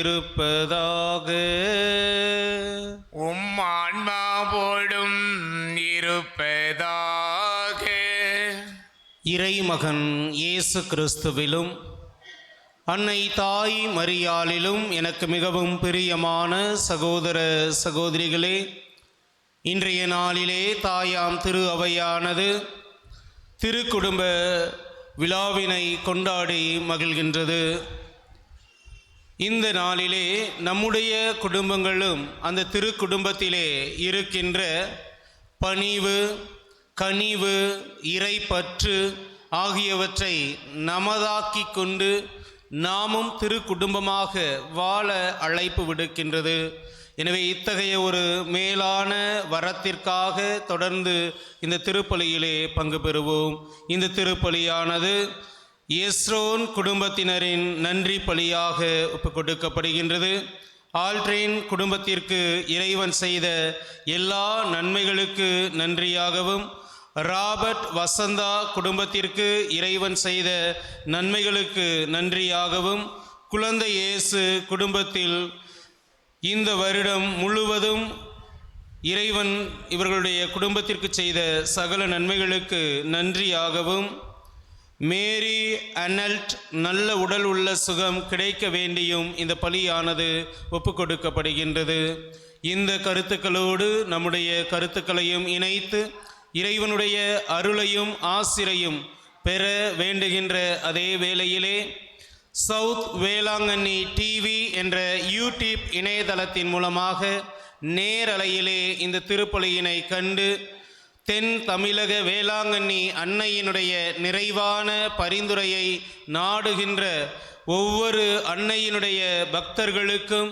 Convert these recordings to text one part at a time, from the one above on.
இருப்பதாக. உம் ஆன்மாவோடும் இருப்பதாக. இறைமகன் இயேசு கிறிஸ்துவிலும் அன்னை தாய் மரியாளிலும் எனக்கு மிகவும் பிரியமான சகோதர சகோதரிகளே, இன்றைய நாளிலே தாயாம் திரு அவையானது திருக்குடும்ப விழாவினை கொண்டாடி மகிழ்கின்றது. இந்த நாளிலே நம்முடைய குடும்பங்களும் அந்த திருக்குடும்பத்திலே இருக்கின்ற பணிவு, கனிவு, இறைப்பற்று ஆகியவற்றை நமதாக்கி கொண்டு நாமும் திருக்குடும்பமாக வாழ அழைப்பு விடுக்கின்றது. எனவே இத்தகைய ஒரு மேலான வரத்திற்காக தொடர்ந்து இந்த திருப்பலியிலே பங்கு பெறுவோம். இந்த திருப்பலியானது எஸ்ரோன் குடும்பத்தினரின் நன்றி பலியாக ஒப்புக் கொடுக்கப்படுகின்றது. ஆல்ட்ரேன் குடும்பத்திற்கு இறைவன் செய்த எல்லா நன்மைகளுக்கு நன்றியாகவும், ராபர்ட் வசந்தா குடும்பத்திற்கு இறைவன் செய்த நன்மைகளுக்கு நன்றியாகவும், குழந்தை இயேசு குடும்பத்தில் இந்த வருடம் முழுவதும் இறைவன் இவர்களுடைய குடும்பத்திற்கு செய்த சகல நன்மைகளுக்கு நன்றியாகவும், மேரி அனல்ட் நல்ல உடல் உள்ள சுகம் கிடைக்க வேண்டியும் இந்த பலியானது ஒப்புக் கொடுக்கப்படுகின்றது. இந்த கருத்துக்களோடு நம்முடைய கருத்துக்களையும் இணைத்து இறைவனுடைய அருளையும் ஆசிரையும் பெற வேண்டுகின்ற அதே வேளையிலே சவுத் வேளாங்கண்ணி டிவி என்ற யூடியூப் இணையதளத்தின் மூலமாக நேரலையிலே இந்த திருப்பலியினை கண்டு தென் தமிழக வேளாங்கண்ணி அன்னையினுடைய நிறைவான பரிந்துரையை நாடுகின்ற ஒவ்வொரு அன்னையினுடைய பக்தர்களுக்கும்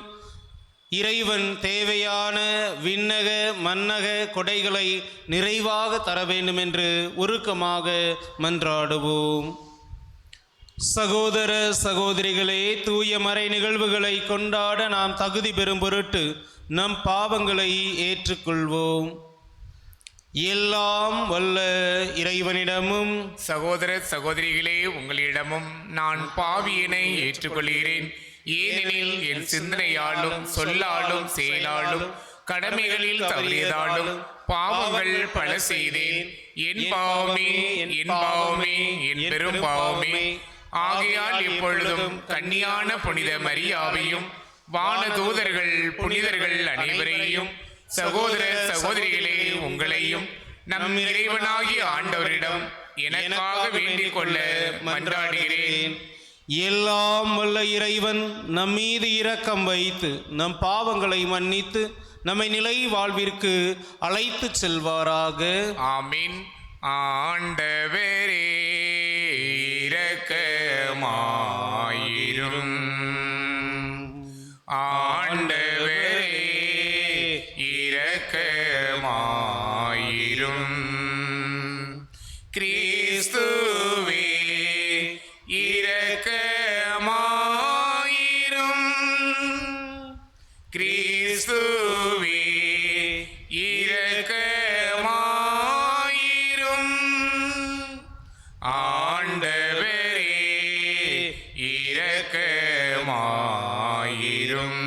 இறைவன் தேவையான விண்ணக மன்னக கொடைகளை நிறைவாக தர வேண்டும் என்று உருக்கமாக மன்றாடுவோம். சகோதர சகோதரிகளே, தூய மறை நிகழ்வுகளை கொண்டாட நாம் தகுதி பெறும் பொருட்டு நம் பாவங்களை ஏற்றுக்கொள்வோம். எல்லாம் வல்ல இறைவனிடமும் சகோதர சகோதரிகளே, உங்களிடமும் நான் பாவியினை ஏற்றுக்கொள்கிறேன். ஏனெனில் என் சிந்தனையாலும் சொல்லாலும் செயலாலும் கடமைகளில் தவறியதாலும் பாவங்கள் பல செய்தேன். என் பாவமே, என் பாவமே, என் பெரும் பாவமே. ஆகையால் இப்பொழுதும் கன்னியான புனித மரியாவையும் வானதூதர்கள் புனிதர்கள் அனைவரையும், சகோதர சகோதரிகளே உங்களையும் நம் இறைவனாகிய ஆண்டவரிடம் எனக்காக வேண்டிக் கொள்ள மன்றாடுகிறேன். எல்லாம் வல்ல இறைவன் நம் மீது இரக்கம் வைத்து நம் பாவங்களை மன்னித்து நம்மை நிலை வாழ்விற்கு அழைத்து செல்வாராக. ஆமீன். ஆண்டவரே இரக்கமாயிரும். ஆண்டவரே இரக்கமாயிரும். கிறிஸ்துவே இரக்கமாயிரும். கிறிஸ்துவே இரக்கமாயிரும். ஆண்டவரே இரக்கமாயிரும்.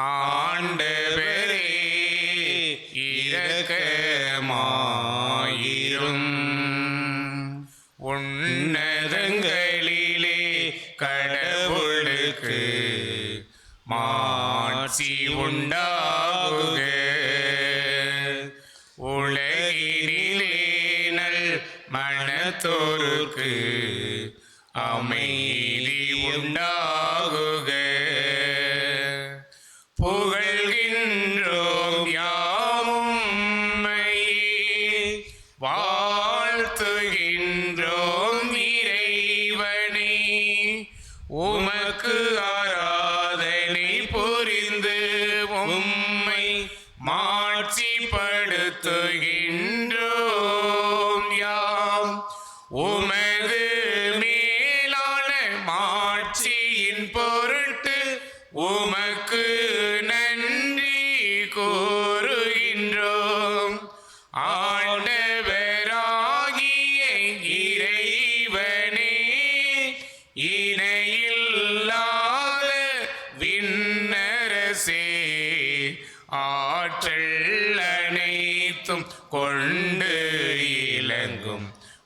ஆண்டவரே இரக்கமாயிரும். உன்னதங்களிலே கடவுளுக்கு மாட்சி உண்டாகுக. உலகினிலே நல் மனத்தோருக்கு அமைதி உண்டாகுக. புகழ்கின்றோம் யாமும் வாழ்த்துகின்றோம் இறைவனே. உமக்கு ஆராதனை புரிந்து உம்மை மாட்சிப்படுத்துகின்றோம் யாம். உமது மேலான மாட்சியின் பொருட்டு உமக்கு நன்றி கூறுகின்றோம். ஆண்டவராகிய இறைவனே, இணையில்லாத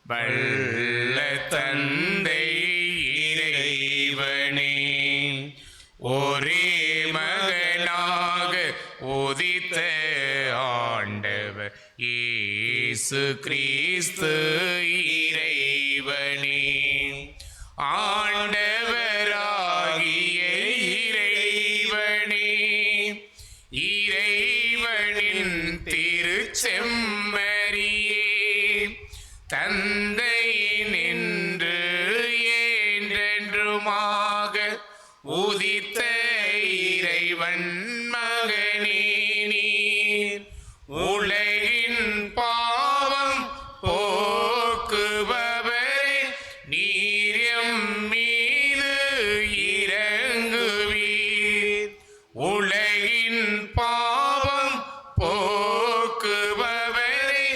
வல்ல தந்தை இறைவனே, ஒரே மகனாக உதித்த ஆண்டவர் இயேசு கிறிஸ்து இறைவனே, ஆண்டவராகிய இறைவனே, இறைவனின் திருச்செம்மறியே, தந்தை நின்று என்றென்றுமாக உதித்த இறைவன் மகனே நீர், உலகின் பாவம் போக்குபவரே, நீர் எம் மீது இரங்குவீர். உலகின் பாவம் போக்குபவரே,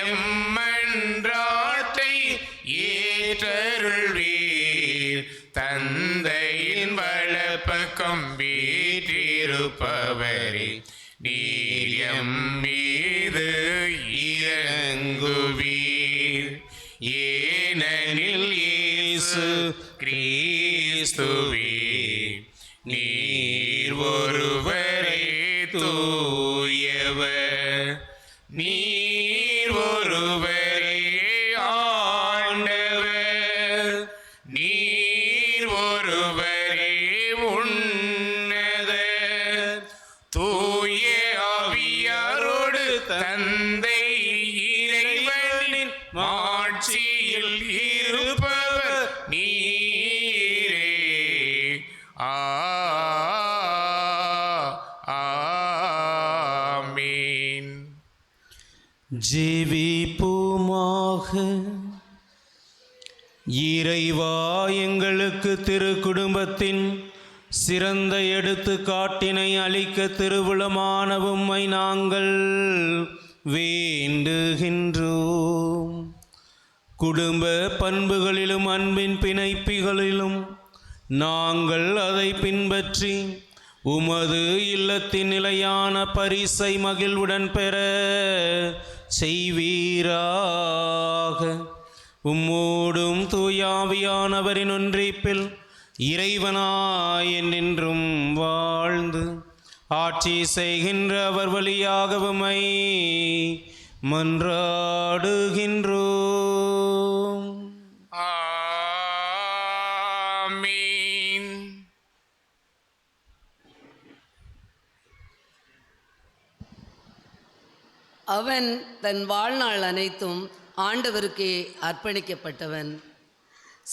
எம்மன்றாட்டை ஏற்றருள்வீர். தந்தையின் வலப்பக்கம் வீற்றிருப்பவரே, நீர் எம் மீது இரங்குவீர். ஏனெனில் இயேசு கிறிஸ்துவே, நீர் ஒருவரே தூயவர், நீர் ஒருவரே ஆண்டவர், நீர் ஒருவரே உன்னதர். தூய ஆவியாரோடு தந்தை இறைவனின் மாட்சியில் இருப்பவர் நீரே. ஆமீன். ஜெபிப்போமாக. இறைவா, எங்களுக்கு திரு குடும்பத்தின் சிறந்த எடுத்துக்காட்டினை அளிக்க திருவுளமான உம்மை நாங்கள் வேண்டுகின்றோம். குடும்ப பண்புகளிலும் அன்பின் பிணைப்புகளிலும் நாங்கள் அதை பின்பற்றி உமது இல்லத்தின் நிலையான பரிசை மகிழ்வுடன் பெற செய்வீராக. உம்மோடும் தூயாவியானவரின் ஒன்றிப்பில் இறைவனாய் என்றென்றும் வாழ்ந்து ஆட்சி செய்கின்ற அவர் வழியாக உம்மை மன்றாடுகின்றோம். ஆமீன். அவன் தன் வாழ்நாள் அனைத்தும் ஆண்டவருக்கே அர்ப்பணிக்கப்பட்டவன்.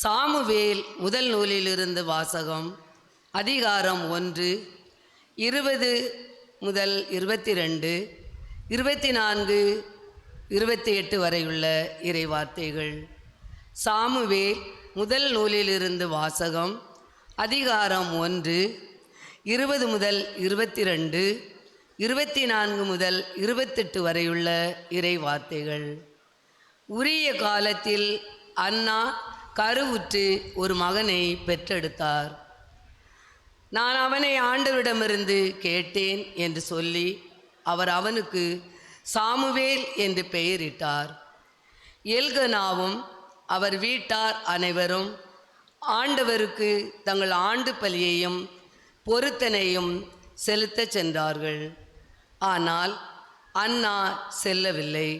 சாமுவேல் முதல் நூலிலிருந்து வாசகம். அதிகாரம் 1, 20 முதல் 22, 24, 28 வரையுள்ள இறைவார்த்தைகள். சாமுவேல் முதல் நூலிலிருந்து வாசகம். அதிகாரம் 1, 20 முதல் 22, 24 முதல் 28 வரையுள்ள இறைவார்த்தைகள். உரிய காலத்தில் அன்னா கருவுற்று ஒரு மகனை பெற்றெடுத்தார். நான் அவனை ஆண்டவரிடமிருந்து கேட்டேன் என்று சொல்லி அவர் அவனுக்கு சாமுவேல் என்று பெயரிட்டார். எல்கனாவும் அவர் வீட்டார் அனைவரும் ஆண்டவருக்கு தங்கள் ஆண்டு பலியையும் பொருத்தனையும் செலுத்தச் சென்றார்கள். ஆனால் அன்னா செல்லவில்லை.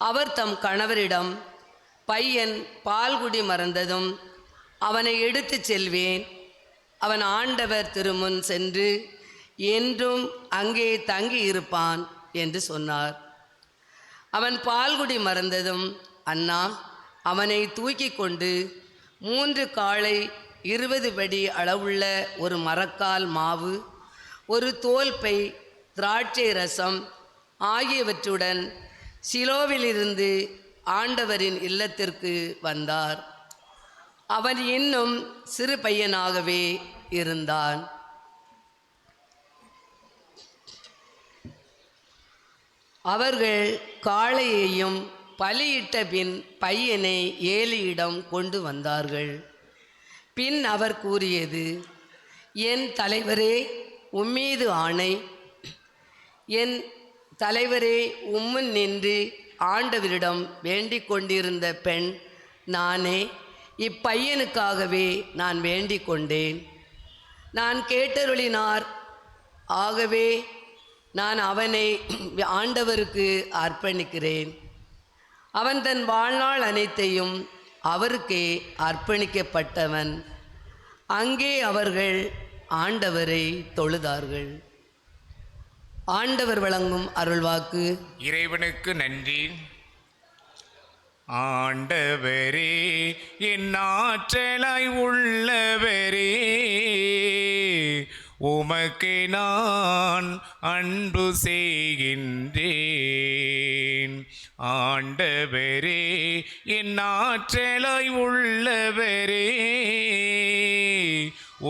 அவர் தம் கணவரிடம், பையன் பால்குடி மறந்ததும் அவனை எடுத்துச் செல்வேன், அவன் ஆண்டவர் திருமுன் சென்று என்றும் அங்கே தங்கி இருப்பான் என்று சொன்னார். அவன் பால்குடி மறந்ததும் அன்னா அவனை தூக்கி கொண்டு 3 காளை 20 படி அளவுள்ள ஒரு மரக்கால் மாவு, ஒரு தோல்பை, திராட்சை ரசம் ஆகியவற்றுடன் சிலோவிலிருந்து ஆண்டவரின் இல்லத்திற்கு வந்தார். அவன் இன்னும் சிறு பையனாகவே இருந்தான். அவர்கள் காளையையும் பலியிட்ட பின் பையனை ஏலியிடம் கொண்டு வந்தார்கள். பின் அவர் கூறியது, என் தலைவரே, உம்மீது ஆணை, என் தலைவரே, உம்முன் நின்று ஆண்டவரிடம் வேண்டிக் கொண்டிருந்த பெண் நானே. இப்பையனுக்காகவே நான் வேண்டிக் கொண்டேன். நான் கேட்டருளினார். ஆகவே நான் அவனை ஆண்டவருக்கு அர்ப்பணிக்கிறேன். அவன் தன் வாழ்நாள் அனைத்தையும் அவருக்கே அர்ப்பணிக்கப்பட்டவன். அங்கே அவர்கள் ஆண்டவரை தொழுதார்கள். ஆண்டவர் வழங்கும் அருள்வாக்கு. இறைவனுக்கு நன்றி. ஆண்டவரே, என் ஆற்றலாய் உள்ளவரே, உமக்கு நான் அன்பு செய்கின்றேன். ஆண்டவரே, என் ஆற்றலாய் உள்ளவரே,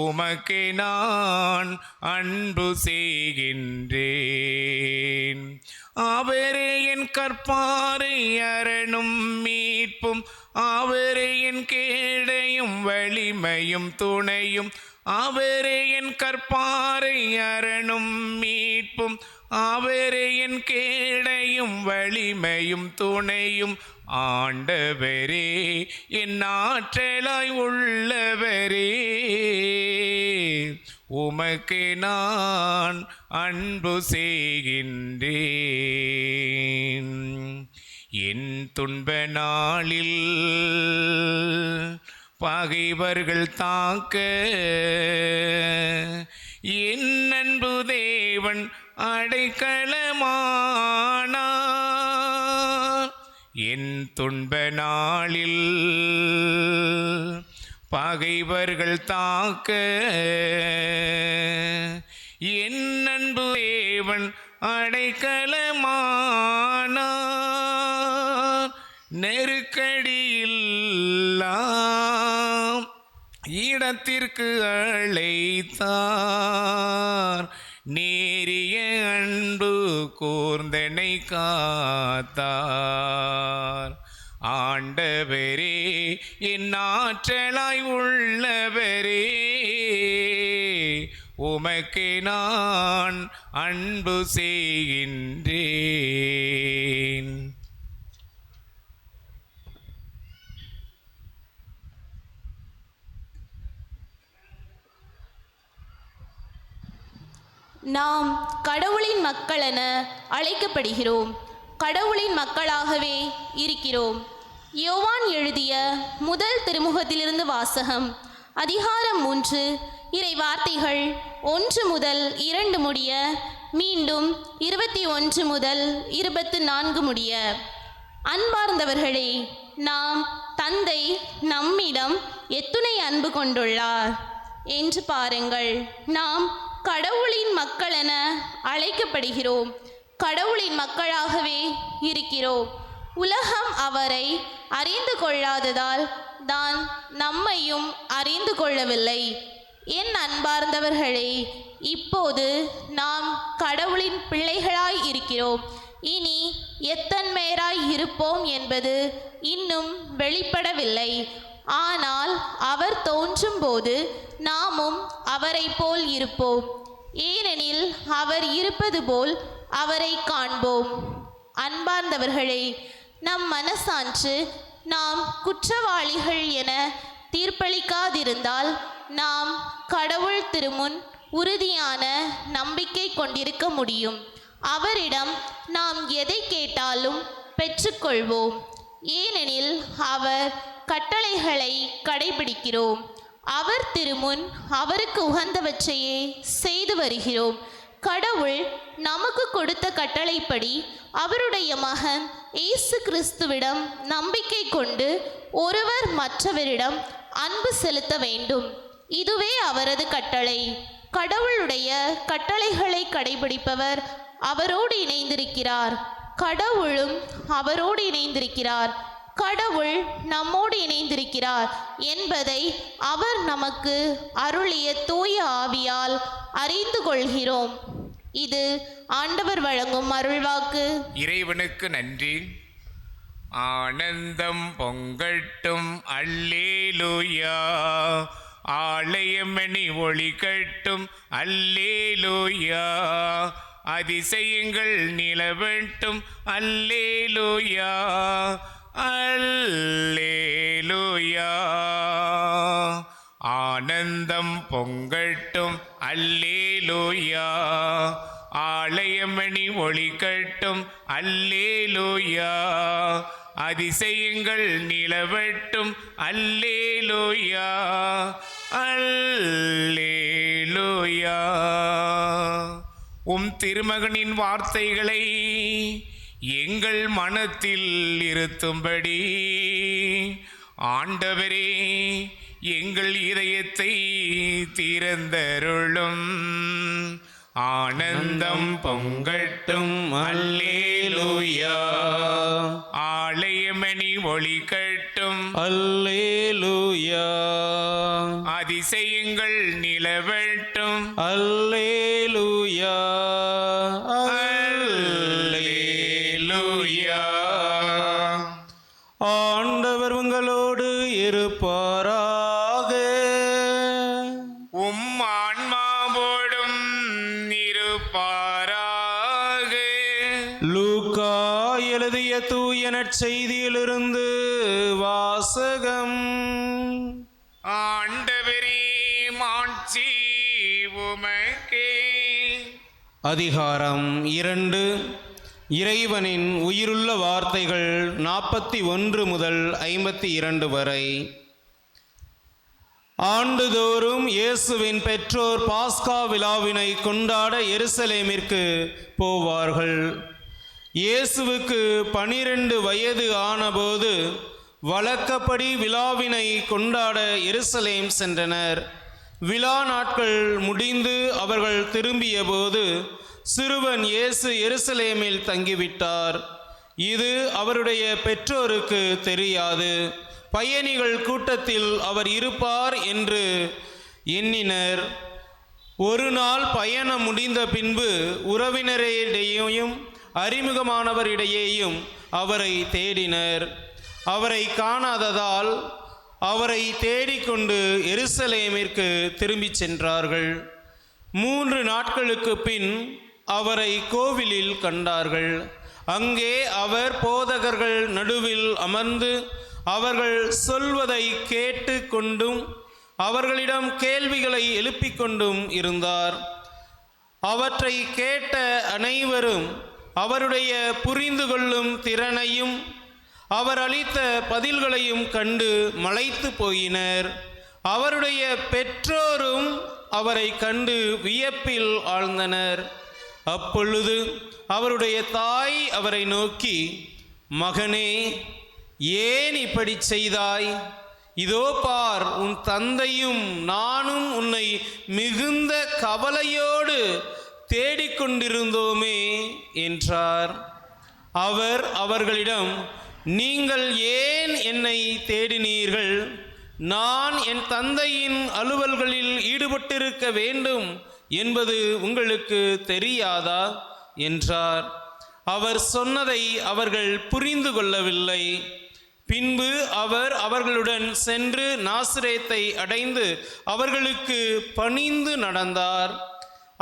உமக்கு நான் அன்பு செய்கின்றேன். அவரே என் கற்பாரை அரணும் மீட்பும், அவரே என் கேடையும் வலிமையும் துணையும், அவரே என் கற்பாரை அரணும் மீட்பும், அவரே என் கேடையும் வலிமையும் துணையும். ஆண்டவரே, என் ஆற்றலாய் உள்ளவரே, உமக்கு நான் அன்பு செய்கின்றேன். என் துன்ப நாளில் பகைவர்கள் தாக்க என் அன்பு தேவன் அடைக்கலமானார். என் துன்ப நாளில் பகைவர்கள் தாக்க என் அன்பு தேவன் அடைக்கலமானார். நெருக்கடியில் இடத்திற்கு அழைத்தார். நேரிய அன்பு கூர்ந்தனை காத்தார். ஆண்டவரே, என் ஆற்றலாய் உள்ளவரே, உமக்கு நான் அன்பு செய்கின்றேன். நாம் கடவுளின் மக்கள் என அழைக்கப்படுகிறோம். கடவுளின் மக்களாகவே இருக்கிறோம். யோவான் எழுதிய முதல் திருமுகத்திலிருந்து வாசகம். அதிகாரம் 3, இறை வார்த்தைகள் 1 முதல் 2 முடிய, மீண்டும் 21 முதல் 24 முடிய. அன்பார்ந்தவர்களே, நாம் தந்தை நம்மிடம் எத்துணை அன்பு கொண்டுள்ளார் என்று பாருங்கள். நாம் கடவுளின் மக்கள் என அழைக்கப்படுகிறோம். கடவுளின் மக்களாகவே இருக்கிறோம். உலகம் அவரை அறிந்து கொள்ளாததால் தான் நம்மையும் அறிந்து கொள்ளவில்லை. என் அன்பார்ந்தவர்களே, இப்போது நாம் கடவுளின் பிள்ளைகளாய் இருக்கிறோம். இனி எத்தன்மேராய் இருப்போம் என்பது இன்னும் வெளிப்படவில்லை. ஆனால் அவர் தோன்றும் போது நாமும் அவரை போல் இருப்போம். ஏனெனில் அவர் இருப்பது போல் அவரை காண்போம். அன்பார்ந்தவர்களே, நம் மனசான்று நாம் குற்றவாளிகள் என தீர்ப்பளிக்காதிருந்தால் நாம் கடவுள் திருமுன் உறுதியான நம்பிக்கை கொண்டிருக்க முடியும். அவரிடம் நாம் எதை கேட்டாலும் பெற்றுக்கொள்வோம். ஏனெனில் அவர் கட்டளைகளை கடைபிடிக்கிறோம். அவர் திருமுன் அவருக்கு உகந்தவற்றையே செய்து வருகிறோம். கடவுள் நமக்கு கொடுத்த கட்டளைப்படி அவருடைய மகன் இயேசு கிறிஸ்துவிடம் நம்பிக்கை கொண்டு ஒருவர் மற்றவரிடம் அன்பு செலுத்த வேண்டும். இதுவே அவரது கட்டளை. கடவுளுடைய கட்டளைகளை கடைபிடிப்பவர் அவரோடு இணைந்திருக்கிறார். கடவுளும் அவரோடு இணைந்திருக்கிறார். கடவுள் நம்மோடு இணைந்திருக்கிறார் என்பதை அவர் நமக்கு அருளிய தூய ஆவியால் அறிந்து கொள்கிறோம். இது ஆண்டவர் வழங்கும் அருள்வாக்கு. இறைவனுக்கு நன்றி. ஆனந்தம் பொங்கட்டும், அல்லேலூயா. ஆலயமணி ஒளி கட்டும், அல்லேலூயா. அதிசயங்கள் நிலவட்டும். அல்லேலூயா அல்லேலூயா. ஆனந்தம் பொங்கட்டும். அல்லேலூயா. ஆலயமணி ஒளிக்கட்டும். அல்லேலூயா. அதிசயங்கள் நிலவட்டும். அல்லேலூயா அல்லேலூயா. உம் திருமகனின் வார்த்தைகளை எங்கள் மனத்தில் இருத்தும்படி ஆண்டவரே எங்கள் இதயத்தை திறந்தருளும். ஆனந்தம் பொங்கட்டும். அல்லேலூயா. ஆலயமணி ஒளிக்கட்டும். அல்லேலூயா. அதிசயங்கள் நிலவட்டும். அல்லேலூயா. அல்லேலூயா. ஆண்டவர் உங்களோடு இருப்பாராக. உம் ஆன்மாவோடும் இருப்பாராக. லூக்கா எழுதிய தூய நற்செய்தியிலிருந்து வாசகம். ஆண்டவரே மாட்சி உமக்கே. அதிகாரம் 2. இறைவனின் உயிருள்ள வார்த்தைகள் 41 முதல் 52 வரை. ஆண்டுதோறும் இயேசுவின் பெற்றோர் பாஸ்கா விழாவினை கொண்டாட எருசலேமிற்கு போவார்கள். இயேசுவுக்கு 12 வயது ஆனபோது வழக்கப்படி விழாவினை கொண்டாட எருசலேம் சென்றனர். விழா நாட்கள் முடிந்து அவர்கள் திரும்பிய போது சிறுவன் இயேசு எருசலேமில் தங்கிவிட்டார். இது அவருடைய பெற்றோருக்கு தெரியாது. பயணிகள் கூட்டத்தில் அவர் இருப்பார் என்று எண்ணினர். ஒரு நாள் பயணம் முடிந்த பின்பு உறவினரிடையேயும் அறிமுகமானவரிடையேயும் அவரை தேடினர். அவரை காணாததால் அவரை தேடிக்கொண்டு எருசலேமிற்கு திரும்பிச் சென்றார்கள். 3 நாட்களுக்கு பின் அவரை கோவிலில் கண்டார்கள். அங்கே அவர் போதகர்கள் நடுவில் அமர்ந்து அவர்கள் சொல்வதை கேட்டு கொண்டும் அவர்களிடம் கேள்விகளை எழுப்பிக் கொண்டும் இருந்தார். அவற்றை கேட்ட அனைவரும் அவருடைய புரிந்து கொள்ளும் திறனையும் அவர் அளித்த பதில்களையும் கண்டு மலைத்து போயினர். அவருடைய பெற்றோரும் அவரை கண்டு வியப்பில் ஆழ்ந்தனர். அப்பொழுது அவருடைய தாய் அவரை நோக்கி, மகனே, ஏன் இப்படி செய்தாய்? இதோ பார், உன் தந்தையும் நானும் உன்னை மிகுந்த கவலையோடு தேடிக்கொண்டிருந்தோமே என்றார். அவர் அவர்களிடம், நீங்கள் ஏன் என்னை தேடினீர்கள்? நான் என் தந்தையின் அலுவல்களில் ஈடுபட்டிருக்க வேண்டும் என்பது உங்களுக்கு தெரியாதா என்றார். அவர் சொன்னதை அவர்கள் புரிந்து கொள்ளவில்லை. பின்பு அவர் அவர்களுடன் சென்று நாசரேத்தை அடைந்து அவர்களுக்கு பணிந்து நடந்தார்.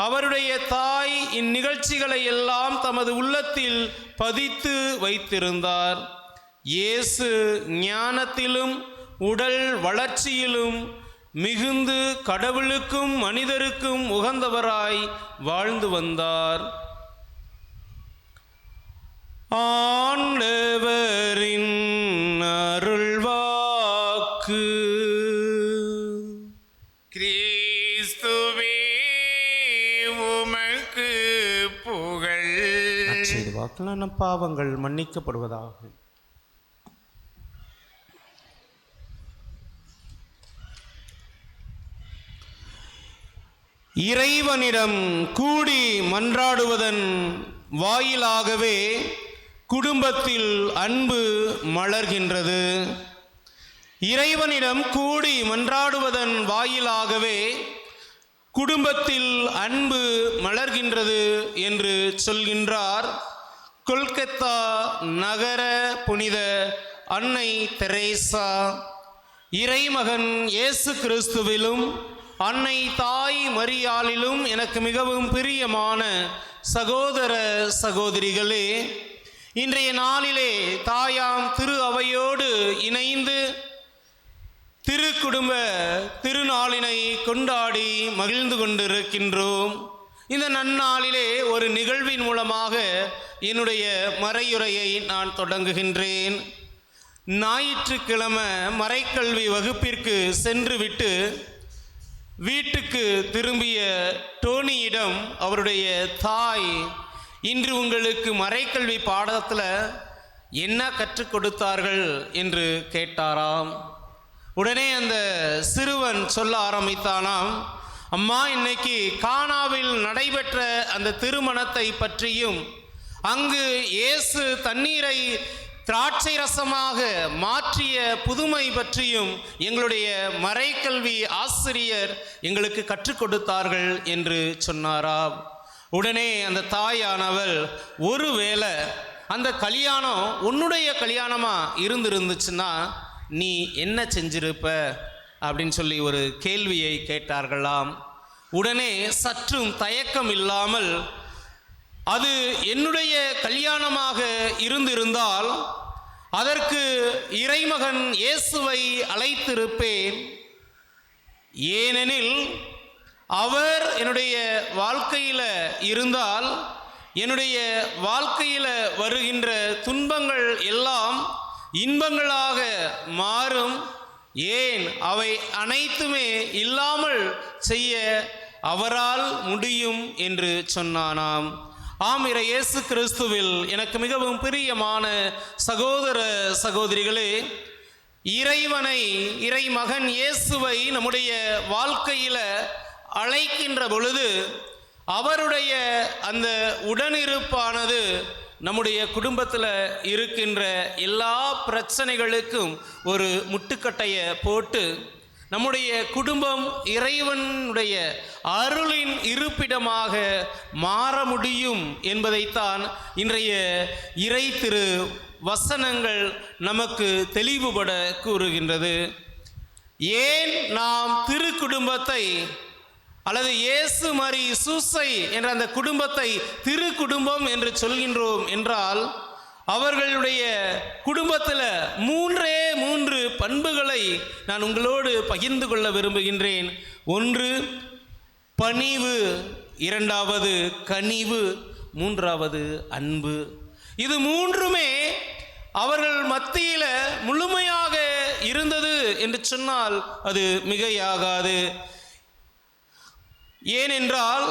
அவருடைய தாய் இந்நிகழ்ச்சிகளை எல்லாம் தமது உள்ளத்தில் பதித்து வைத்திருந்தார். இயேசு ஞானத்திலும் உடல் வளர்ச்சியிலும் மிகுந்து கடவுளுக்கும் மனிதருக்கும் உகந்தவராய் வாழ்ந்து வந்தார். ஆண்டவரின் அருள்வாக்கு. கிறிஸ்துவே உமக்கு புகழ். நற்செய்தி வாக்கில் நம் பாவங்கள் மன்னிக்கப்படுவதாக. இறைவனிடம் கூடி மன்றாடுவதன் வாயிலாகவே குடும்பத்தில் அன்பு மலர்கின்றது. இறைவனிடம் கூடி மன்றாடுவதன் வாயிலாகவே குடும்பத்தில் அன்பு மலர்கின்றது என்று சொல்கின்றார் கொல்கத்தா நகர புனித அன்னை தெரேசா. இறைமகன் இயேசு கிறிஸ்துவிலும் அன்னை தாய் மரியாளிலும் எனக்கு மிகவும் பிரியமான சகோதர சகோதரிகளே, இன்றைய நாளிலே தாயாம் திரு அவையோடு இணைந்து திருக்குடும்ப திருநாளினை கொண்டாடி மகிழ்ந்து கொண்டிருக்கின்றோம். இந்த நன்னாளிலே ஒரு நிகழ்வின் மூலமாக என்னுடைய மறையுரையை நான் தொடங்குகின்றேன். ஞாயிற்றுக்கிழமை மறைக்கல்வி வகுப்பிற்கு சென்றுவிட்டு வீட்டுக்கு திரும்பிய டோனியிடம் அவருடைய தாய், இன்று உங்களுக்கு மறைக்கல்வி பாடத்தில் என்ன கற்றுக் கொடுத்தார்கள் என்று கேட்டாராம். உடனே அந்த சிறுவன் சொல்ல ஆரம்பித்தானாம், அம்மா, இன்னைக்கு கானாவில் நடைபெற்ற அந்த திருமணத்தை பற்றியும் அங்கு இயேசு தண்ணீரை திராட்சை ரசமாக மாற்றிய புதுமை பற்றியும் எங்களுடைய மறைக்கல்வி ஆசிரியர் எங்களுக்கு கற்றுக் கொடுத்தார்கள் என்று சொன்னாராம். உடனே அந்த தாயானவள், ஒருவேளை அந்த கல்யாணம் உன்னுடைய கல்யாணமா இருந்துச்சுன்னா நீ என்ன செஞ்சிருப்ப அப்படின்னு சொல்லி ஒரு கேள்வியை கேட்டார்களாம். உடனே சற்றும் தயக்கம் இல்லாமல், அது என்னுடைய கல்யாணமாக இருந்திருந்தால் அதற்கு இறைமகன் இயேசுவை அழைத்திருப்பேன். ஏனெனில் அவர் என்னுடைய வாழ்க்கையில் இருந்தால் என்னுடைய வாழ்க்கையில் வருகின்ற துன்பங்கள் எல்லாம் இன்பங்களாக மாறும். ஏன், அவை அனைத்துமே இல்லாமல் செய்ய அவரால் முடியும் என்று சொன்னானாம். ஆம், இயேசு கிறிஸ்துவில் எனக்கு மிகவும் பிரியமான சகோதர சகோதரிகளே, இறைவனை, இறைமகன் இயேசுவை நம்முடைய வாழ்க்கையில் அழைக்கின்ற பொழுது அவருடைய அந்த உடனிருப்பானது நம்முடைய குடும்பத்தில் இருக்கின்ற எல்லா பிரச்சனைகளுக்கும் ஒரு முட்டுக்கட்டையை போட்டு நம்முடைய குடும்பம் இறைவனுடைய அருளின் இருப்பிடமாக மாற முடியும் என்பதைத்தான் இன்றைய இறை திரு வசனங்கள் நமக்கு தெளிவுபட கூறுகின்றது. ஏன் நாம் திரு குடும்பத்தை அல்லது இயேசு மரி சூசை என்ற அந்த குடும்பத்தை திரு குடும்பம் என்று சொல்கின்றோம் என்றால், அவர்களுடைய குடும்பத்தில் 3 பண்புகளை நான் உங்களோடு பகிர்ந்து கொள்ள விரும்புகின்றேன். 1 பணிவு, 2வது கனிவு, 3வது அன்பு. இது 3மே அவர்கள் மத்தியில் முழுமையாக இருந்தது என்று சொன்னால் அது மிகையாகாது. ஏனென்றால்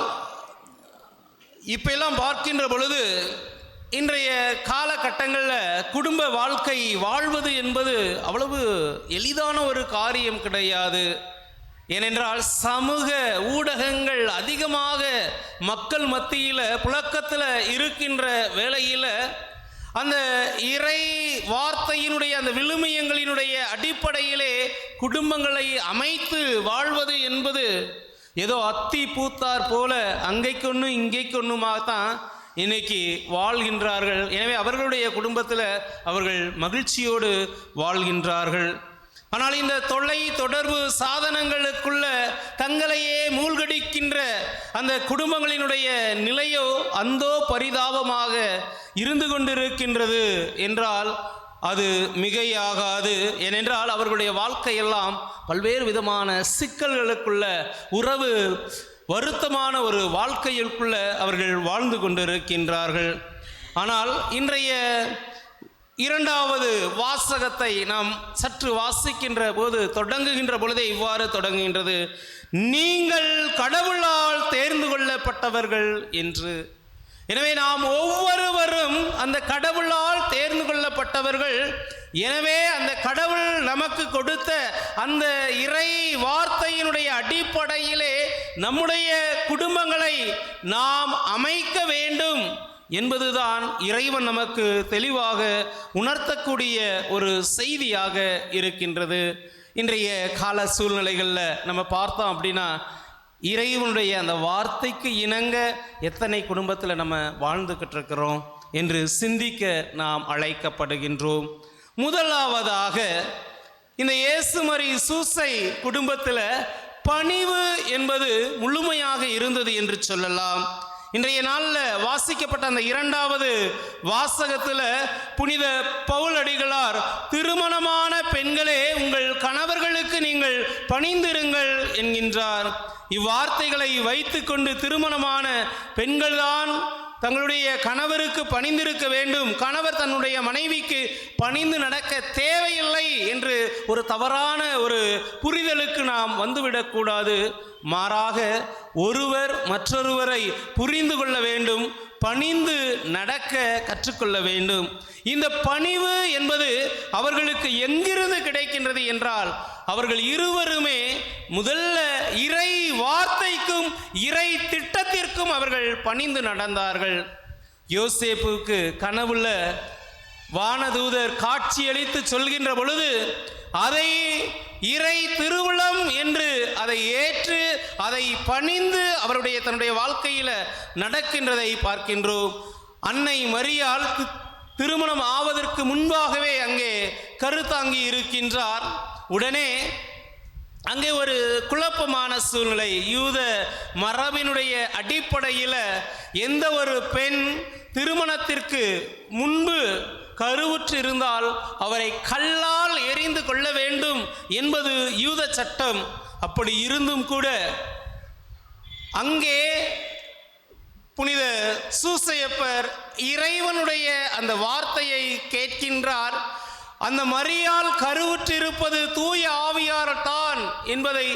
இப்பெல்லாம் பார்க்கின்ற பொழுது இன்றைய காலகட்டங்களில் குடும்ப வாழ்க்கை வாழ்வது என்பது அவ்வளவு எளிதான ஒரு காரியம் கிடையாது. ஏனென்றால் சமூக ஊடகங்கள் அதிகமாக மக்கள் மத்தியில் புழக்கத்தில் இருக்கின்ற வேளையில் அந்த இறை வார்த்தையினுடைய அந்த விழுமியங்களினுடைய அடிப்படையிலே குடும்பங்களை அமைத்து வாழ்வது என்பது ஏதோ அத்தி பூத்தார் போல அங்கைக்கொன்று இங்கைக்கொன்றுமாகத்தான் இன்னைக்கு வாழ்கின்றார்கள். எனவே அவர்களுடைய குடும்பத்தில் அவர்கள் மகிழ்ச்சியோடு வாழ்கின்றார்கள். ஆனால் இந்த தொலை தொடர்பு சாதனங்களுக்குள்ள தங்களையே மூழ்கடிக்கின்ற அந்த குடும்பங்களினுடைய நிலையோ அந்தோ பரிதாபமாக இருந்து கொண்டிருக்கின்றது என்றால் அது மிகையாகாது. ஏனென்றால் அவர்களுடைய வாழ்க்கையெல்லாம் பல்வேறு விதமான சிக்கல்களுக்குள்ள, உறவு வருத்தமான ஒரு வாழ்க்கையிற்குள்ள அவர்கள் வாழ்ந்து கொண்டிருக்கின்றார்கள். ஆனால் இன்றைய 2வது வாசகத்தை நாம் சற்று வாசிக்கின்ற போது தொடங்குகின்ற பொழுதே இவ்வாறு தொடங்குகின்றது, நீங்கள் கடவுளால் தேர்ந்து கொள்ளப்பட்டவர்கள் என்று. எனவே நாம் ஒவ்வொருவரும் அந்த கடவுளால் தேர்ந்து கொள்ளப்பட்டவர்கள். எனவே அந்த கடவுள் நமக்கு கொடுத்த அந்த இறை வார்த்தையினுடைய அடிப்படையிலே நம்முடைய குடும்பங்களை நாம் அமைக்க வேண்டும் என்பதுதான் இறைவன் நமக்கு தெளிவாக உணர்த்தக்கூடிய ஒரு செய்தியாக இருக்கின்றது. இன்றைய கால சூழ்நிலைகளில் நம்ம பார்த்தோம் அப்படின்னா இறைவனுடைய அந்த வார்த்தைக்கு இணங்க எத்தனை குடும்பத்தில் நம்ம வாழ்ந்துக்கிட்டு இருக்கிறோம் என்று சிந்திக்க நாம் அழைக்கப்படுகின்றோம். முதலாவதாக இந்த இயேசு மரி சூசை குடும்பத்தில் பணிவு என்பது முழுமையாக இருந்தது என்று சொல்லலாம். இன்றைய நாளில் வாசிக்கப்பட்ட அந்த இரண்டாவது வாசகத்தில் புனித பவுல் அடிகளார், திருமணமான பெண்களே உங்கள் கணவர்களுக்கு நீங்கள் பணிந்திருங்கள் என்கின்றார். இவ்வார்த்தைகளை வைத்துக்கொண்டு திருமணமான பெண்கள்தான் தங்களுடைய கணவருக்கு பணிந்திருக்க வேண்டும், கணவர் தன்னுடைய மனைவிக்கு பணிந்து நடக்க தேவையில்லை என்று ஒரு தவறான ஒரு புரிதலுக்கு நாம் வந்துவிடக்கூடாது. மாறாக ஒருவர் மற்றொருவரை புரிந்து கொள்ள வேண்டும், பணிந்து நடக்க கற்றுக்கொள்ள வேண்டும். இந்த பணிவு என்பது அவர்களுக்கு எங்கிருந்து கிடைக்கின்றது என்றால், அவர்கள் இருவருமே முதல்ல இறை வார்த்தைக்கும் இறை திட்டத்திற்கும் அவர்கள் பணிந்து நடந்தார்கள். யோசேப்புக்கு கனவுல வானதூதர் காட்சியளித்து சொல்கின்ற பொழுது அதை இறை திருவுளம் என்று அதை ஏற்று அதை பணிந்து அவருடைய தன்னுடைய வாழ்க்கையில் நடக்கின்றதை பார்க்கின்றோம். அன்னை மரியாள் திருமணம் ஆவதற்கு முன்பாகவே அங்கே கருத்தாங்கி இருக்கின்றார். உடனே அங்கே ஒரு குழப்பமான சூழ்நிலை. யூத மரபினுடைய அடிப்படையில் எந்த ஒரு பெண் திருமணத்திற்கு முன்பு கருவுற்று இருந்தால் அவரை கல்லால் எறிந்து கொள்ள வேண்டும் என்பது யூத சட்டம். அப்படி இருந்தும் கூட அங்கே புனித சூசையப்பர் இறைவனுடைய அந்த வார்த்தையை கேட்கின்றார். அந்த மரியாள் கருவுற்றிருப்பது தூய ஆவியார்தான் என்பதை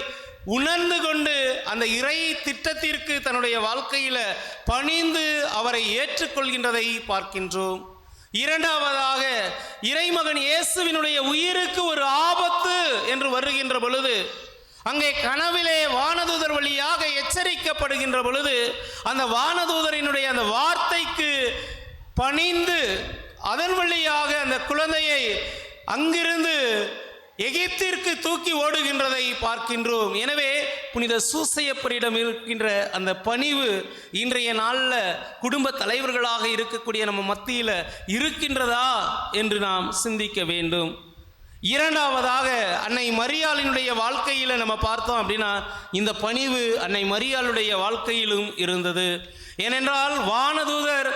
உணர்ந்து கொண்டு அந்த இறை திட்டத்திற்கு தன்னுடைய வாழ்க்கையில் பணிந்து அவரை ஏற்றுக்கொள்கின்றதை பார்க்கின்றோம். இரண்டாவதாக, இறைமகன் இயேசுவினுடைய உயிருக்கு ஒரு ஆபத்து என்று வருகின்ற பொழுது, அங்கே கனவிலே வானதூதர் வழியாக எச்சரிக்கப்படுகின்ற பொழுது அந்த வானதூதரினுடைய அந்த வார்த்தைக்கு பணிந்து அதன் வழியாக அந்த குழந்தையை அங்கிருந்து எகிப்திற்கு தூக்கி ஓடுகின்றதை பார்க்கின்றோம். எனவே புனித சூசையப்பரிடம் இருக்கின்ற அந்த பணிவு இன்றைய நாளில் குடும்ப தலைவர்களாக இருக்கக்கூடிய நம்ம மத்தியில் இருக்கின்றதா என்று நாம் சிந்திக்க வேண்டும். இரண்டாவதாக, அன்னை மரியாளினுடைய வாழ்க்கையில் நம்ம பார்த்தோம் அப்படின்னா இந்த பணிவு அன்னை மரியாளுடைய வாழ்க்கையிலும் இருந்தது. ஏனென்றால் வானதூதர்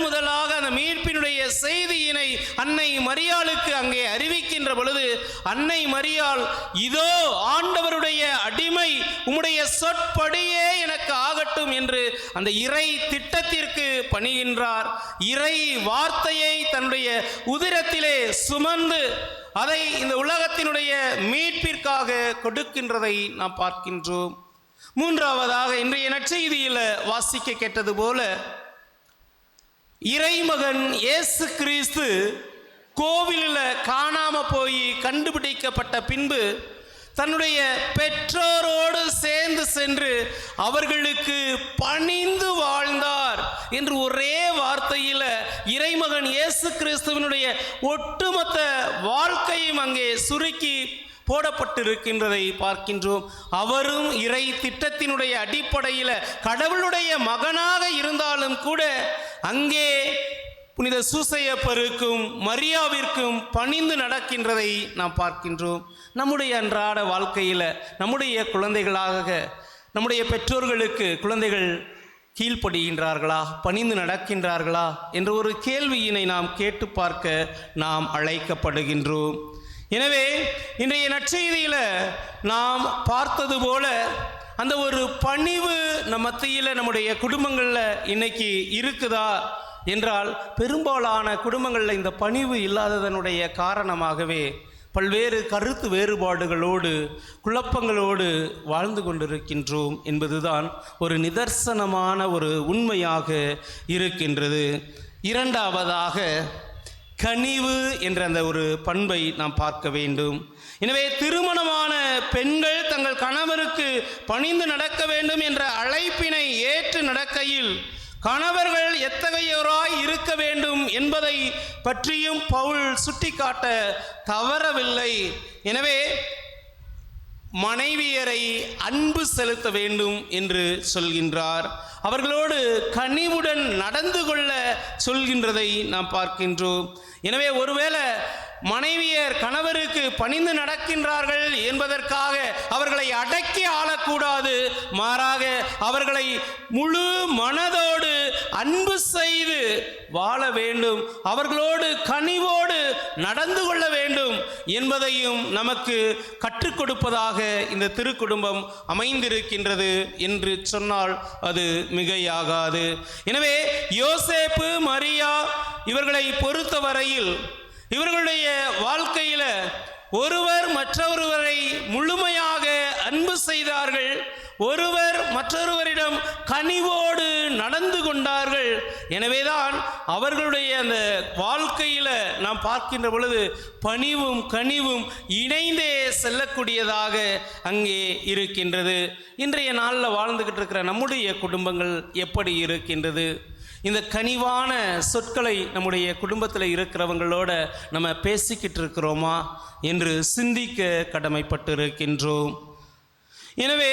முதலாக அந்த மீட்பினுடைய செய்தியினை அன்னை மரியாளுக்கு அங்கே அறிவிக்கின்ற பொழுது அன்னை மரியாள், இதோ ஆண்டவருடைய அடிமை, உம்முடைய சொற்படியே எனக்கு ஆகட்டும் என்று அந்த இறை திட்டத்திற்கு பணிகின்றார். இறை வார்த்தையை தன்னுடைய உதிரத்திலே சுமந்து அதை இந்த உலகத்தினுடைய மீட்பிற்காக கொடுக்கின்றதை நாம் பார்க்கின்றோம். மூன்றாவதாக, இன்றைய நற்செய்தியில் வாசிக்க கேட்டது போல இறைமகன் இயேசு கிறிஸ்து கோவிலில் காணாம போய் கண்டுபிடிக்கப்பட்ட பின்பு தன்னுடைய பெற்றோரோடு சேர்ந்து சென்று அவர்களுக்கு பணிந்து வாழ்ந்தார் என்று ஒரே வார்த்தையில் இறைமகன் இயேசு கிறிஸ்துவினுடைய ஒட்டுமொத்த வாழ்க்கையும் அங்கே சுருக்கி போடப்பட்டிருக்கின்றதை பார்க்கின்றோம். அவரும் இறை திட்டத்தினுடைய அடிப்படையில் கடவுளுடைய மகனாக இருந்தாலும் கூட அங்கே புனித சூசையப்பருக்கும் மரியாவிற்கும் பணிந்து நடக்கின்றதை நாம் பார்க்கின்றோம். நம்முடைய அன்றாட வாழ்க்கையில் நம்முடைய குழந்தைகளாக நம்முடைய பெற்றோர்களுக்கு குழந்தைகள் கீழ்ப்படுகின்றார்களா, பணிந்து நடக்கின்றார்களா என்ற ஒரு கேள்வியினை நாம் கேட்டு பார்க்க நாம் அழைக்கப்படுகின்றோம். எனவே இன்றைய நற்செய்தியில் நாம் பார்த்தது போல அந்த ஒரு பணிவு நம் மத்தியில் நம்முடைய குடும்பங்களில் இன்னைக்கு இருக்குதா என்றால், பெரும்பாலான குடும்பங்களில் இந்த பணிவு இல்லாததனுடைய காரணமாகவே பல்வேறு கருத்து வேறுபாடுகளோடு குழப்பங்களோடு வாழ்ந்து கொண்டிருக்கின்றோம் என்பதுதான் ஒரு நிதர்சனமான ஒரு உண்மையாக இருக்கின்றது. இரண்டாவதாக, கனிவு என்ற அந்த ஒரு பண்பை நாம் பார்க்க வேண்டும். எனவே திருமணமான பெண்கள் தங்கள் கணவருக்கு பணிந்து நடக்க வேண்டும் என்ற அழைப்பினை ஏற்று நடக்கையில் கணவர்கள் எத்தகையோராய் இருக்க வேண்டும் என்பதை பற்றியும் பவுல் சுட்டிக்காட்ட தவறவில்லை. எனவே மனைவியரை அன்பு செலுத்த வேண்டும் என்று சொல்கின்றார். அவர்களோடு கனிவுடன் நடந்து கொள்ள சொல்கின்றதை நாம் பார்க்கின்றோம். எனவே ஒருவேளை மனைவியர் கணவருக்கு பணிந்து நடக்கின்றார்கள் என்பதற்காக அவர்களை அடக்கி ஆளக்கூடாது. மாறாக அவர்களை முழு மனதோடு அன்பு செய்து வாழ வேண்டும், அவர்களோடு கனிவோடு நடந்து கொள்ள வேண்டும் என்பதையும் நமக்கு கற்றுக் கொடுப்பதாக இந்த திருக்குடும்பம் அமைந்திருக்கின்றது என்று சொன்னால் அது மிகையாகாது. எனவே யோசேப்பு, மரியா இவர்களை பொறுத்தவரையில் இவர்களுடைய வாழ்க்கையில ஒருவர் மற்றொருவரை முழுமையாக அன்பு செய்தார்கள், ஒருவர் மற்றொருவரிடம் கனிவோடு நடந்து கொண்டார்கள். எனவேதான் அவர்களுடைய அந்த வாழ்க்கையில நாம் பார்க்கின்ற பொழுது பணிவும் கனிவும் இணைந்தே செல்லக்கூடியதாக அங்கே இருக்கின்றது. இன்றைய நாளில் வாழ்ந்துகிட்டு இருக்கிற நம்முடைய குடும்பங்கள் எப்படி இருக்கின்றது? இந்த கனிவான சொற்களை நம்முடைய குடும்பத்தில் இருக்கிறவங்களோட நம்ம பேசிக்கிட்டு இருக்கிறோமா என்று சிந்திக்க கடமைப்பட்டு இருக்கின்றோம். எனவே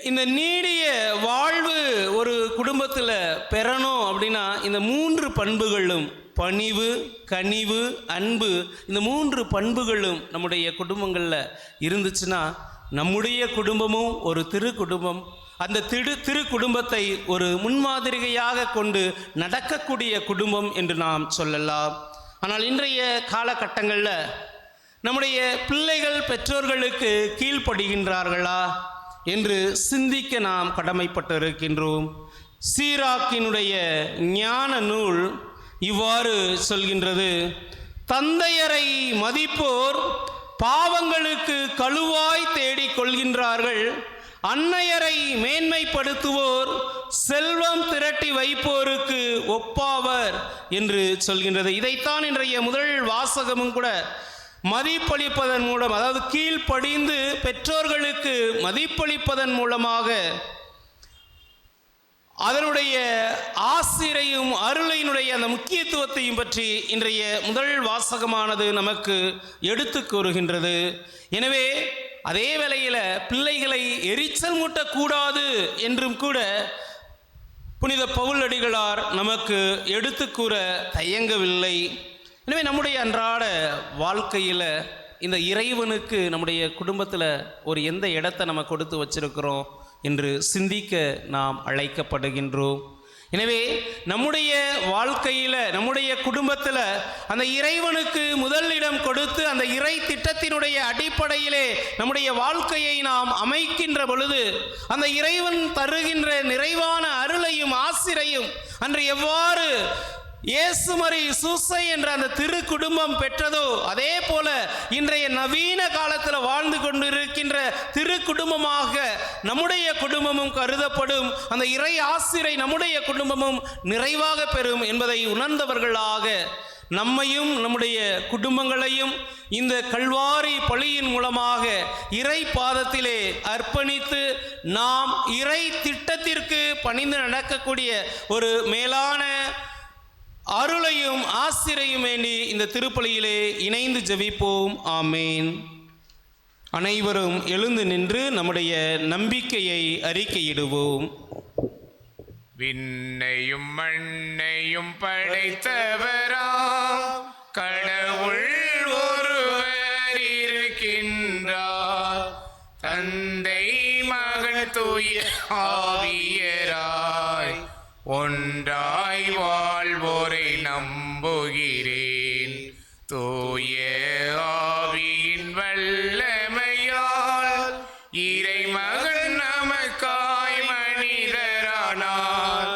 இந்த நீடிய வாழ்வு ஒரு குடும்பத்தில் பெறணும் அப்படின்னா இந்த 3 பண்புகளும், பணிவு, கனிவு, அன்பு, இந்த 3 பண்புகளும் நம்முடைய குடும்பங்களில் இருந்துச்சுன்னா நம்முடைய குடும்பமும் ஒரு திரு குடும்பம். அந்த திரு குடும்பத்தை ஒரு முன்மாதிரியாக கொண்டு நடக்கக்கூடிய குடும்பம் என்று நாம் சொல்லலாம். ஆனால் இன்றைய காலகட்டங்களில் நம்முடைய பிள்ளைகள் பெற்றோர்களுக்கு கீழ்ப்படுகின்றார்களா என்று சிந்திக்க நாம் கடமைப்பட்டு இருக்கின்றோம். சீராக்கினுடைய ஞான நூல் இவ்வாறு சொல்கின்றது: தந்தையரை மதிப்போர் பாவங்களுக்கு கழுவாய் தேடிக் கொள்கின்றார்கள், அன்னையரை மேன்மைப்படுத்துவோர் செல்வம் திரட்டி வைப்போருக்கு ஒப்பாவர் என்று சொல்கின்றது. இதைத்தான் இன்றைய முதல் வாசகமும் கூட மதிப்பளிப்பதன் மூலம், அதாவது கீழ்ப்படிந்து பெற்றோர்களுக்கு மதிப்பளிப்பதன் மூலமாக அதனுடைய ஆசிரையும் அருளையினுடைய அந்த முக்கியத்துவத்தையும் பற்றி இன்றைய முதல் வாசகமானது நமக்கு எடுத்து கூறுகின்றது. எனவே அதே வேளையில் பிள்ளைகளை எரிச்சல் மூட்டக்கூடாது என்றும் கூட புனித பவுலடிகளார் நமக்கு எடுத்து கூற தயங்கவில்லை. எனவே நம்முடைய அன்றாட வாழ்க்கையில் இந்த இறைவனுக்கு நம்முடைய குடும்பத்தில் ஒரு எந்த இடத்தை நம்ம கொடுத்து வச்சிருக்கிறோம் என்று சிந்திக்க நாம் அழைக்கப்படுகின்றோம். எனவே நம்முடைய வாழ்க்கையில், நம்முடைய குடும்பத்தில் அந்த இறைவனுக்கு முதல் இடம் கொடுத்து அந்த இறை திட்டத்தினுடைய அடிப்படையிலே நம்முடைய வாழ்க்கையை நாம் அமைக்கின்ற பொழுது அந்த இறைவன் தருகின்ற நிறைவான அருளையும் ஆசிரையும் அன்று எவ்வாறு இயேசுமரி சூசை என்ற அந்த திரு குடும்பம் பெற்றதோ அதே போல இன்றைய நவீன காலத்தில் வாழ்ந்து கொண்டிருக்கின்ற திரு குடும்பமாக நம்முடைய குடும்பமும் கருதப்படும். அந்த இறை ஆசிரை நம்முடைய குடும்பமும் நிறைவாக பெறும் என்பதை உணர்ந்தவர்களாக நம்மையும் நம்முடைய குடும்பங்களையும் இந்த கல்வாரி பலியின் மூலமாக இறை பாதத்திலே அர்ப்பணித்து நாம் இறை திட்டத்திற்கு பணிந்து நடக்கக்கூடிய ஒரு மேலான அருளையும் ஆசிரையும் வேண்டி இந்த திருப்பலியிலே இணைந்து ஜெபிப்போம். ஆமேன். அனைவரும் எழுந்து நின்று நம்முடைய நம்பிக்கையை அறிக்கையிடுவோம். விண்ணையும் மண்ணையும் படைத்தவராம் கடவுள் ஒருவர் இருக்கின்றார், தந்தை மகன் தூய ஆவியராய் ஒன்றாய் வாழ்வோரை நம்புகிறேன். தூய ஆவியின் வல்லமையால் இறைமகன் நமக்காய் மனிதரானார்,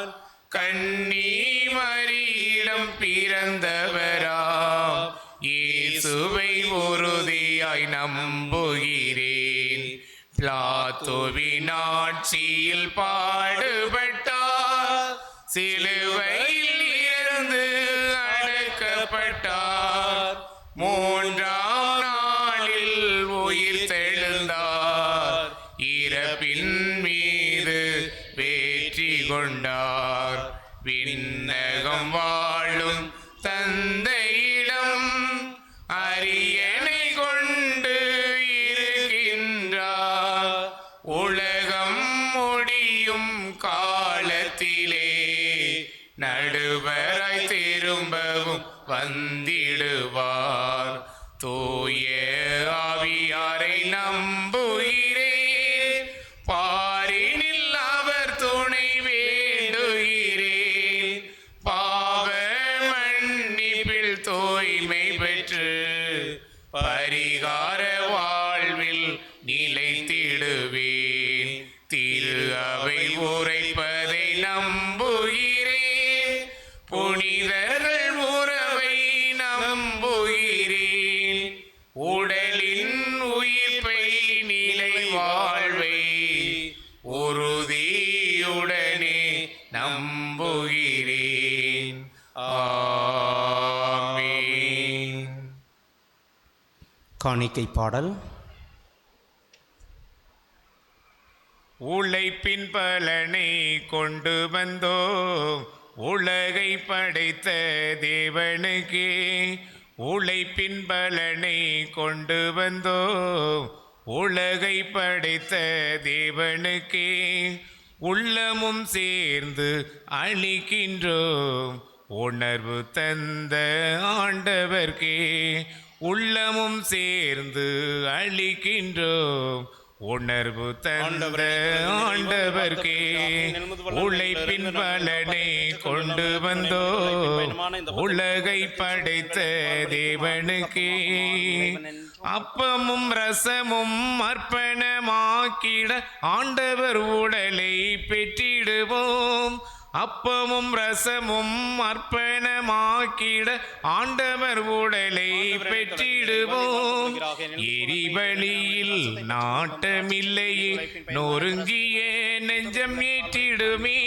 கன்னி மரியிடம் பிறந்தவராம் இயேசுவை உறுதியாய் நம்புகிறேன். பிலாத்துவின் ஆட்சியில் பாடுபட்டார், சிலுவையில் இருந்து அடக்கப்பட்டார், 3ஆம் நாளில் உயிர் தெழுந்தார், இறப்பின் மீது வெற்றி கொண்டார். விண்ணகம் வாழும் தந்தையிடம் அரியணை கொண்டு இருக்கின்றார், காலத்திலே நடுவராய் திரும்பவும் வந்திடுவார். தூய ஆவியாரை நம்புகிறேன், பாரினில் அவர் துணை வேண்டுகிறேன். பாவ மன்னிப்பில் தூய்மை பெற்று பரிகார வாழ்வில் நிலைத்திடுவேன். திரு அவை உரைப்பதை நம்புகிறேன், புனிதர்கள் உறவை நம்புகிறேன். உடலின் உயிர்ப்பை நிலை வாழ்வை உறுதியுடனே நம்புகிறேன். ஆமென். காணிக்கை பாடல். உழைப்பின் பலனை கொண்டு வந்தோம் உலகை படைத்த தேவனுக்கே. உழைப்பின் பலனை கொண்டு வந்தோம் உலகை படைத்த தேவனுக்கே. உள்ளமும் சேர்ந்து அளிக்கின்றோம் உணர்வு தந்த ஆண்டவர்க்கே. உள்ளமும் சேர்ந்து அளிக்கின்றோம் உணர்வு தந்த ஆண்டவர்க்கே. உழைப்பின் பலனை கொண்டு வந்தோம் உலகை படைத்த தேவனுக்கே. அப்பமும் ரசமும் அர்ப்பணமாக்கிட ஆண்டவர் உடலை பெற்றிடுவோம். அப்பமும் ரசமும் அர்ப்பணமாக்கிட ஆண்டவர் உடலை பெற்றிடுவோம். எரிபலியில் நாட்டமில்லையே, நொறுங்கிய நெஞ்சம் ஏற்றிடுமே.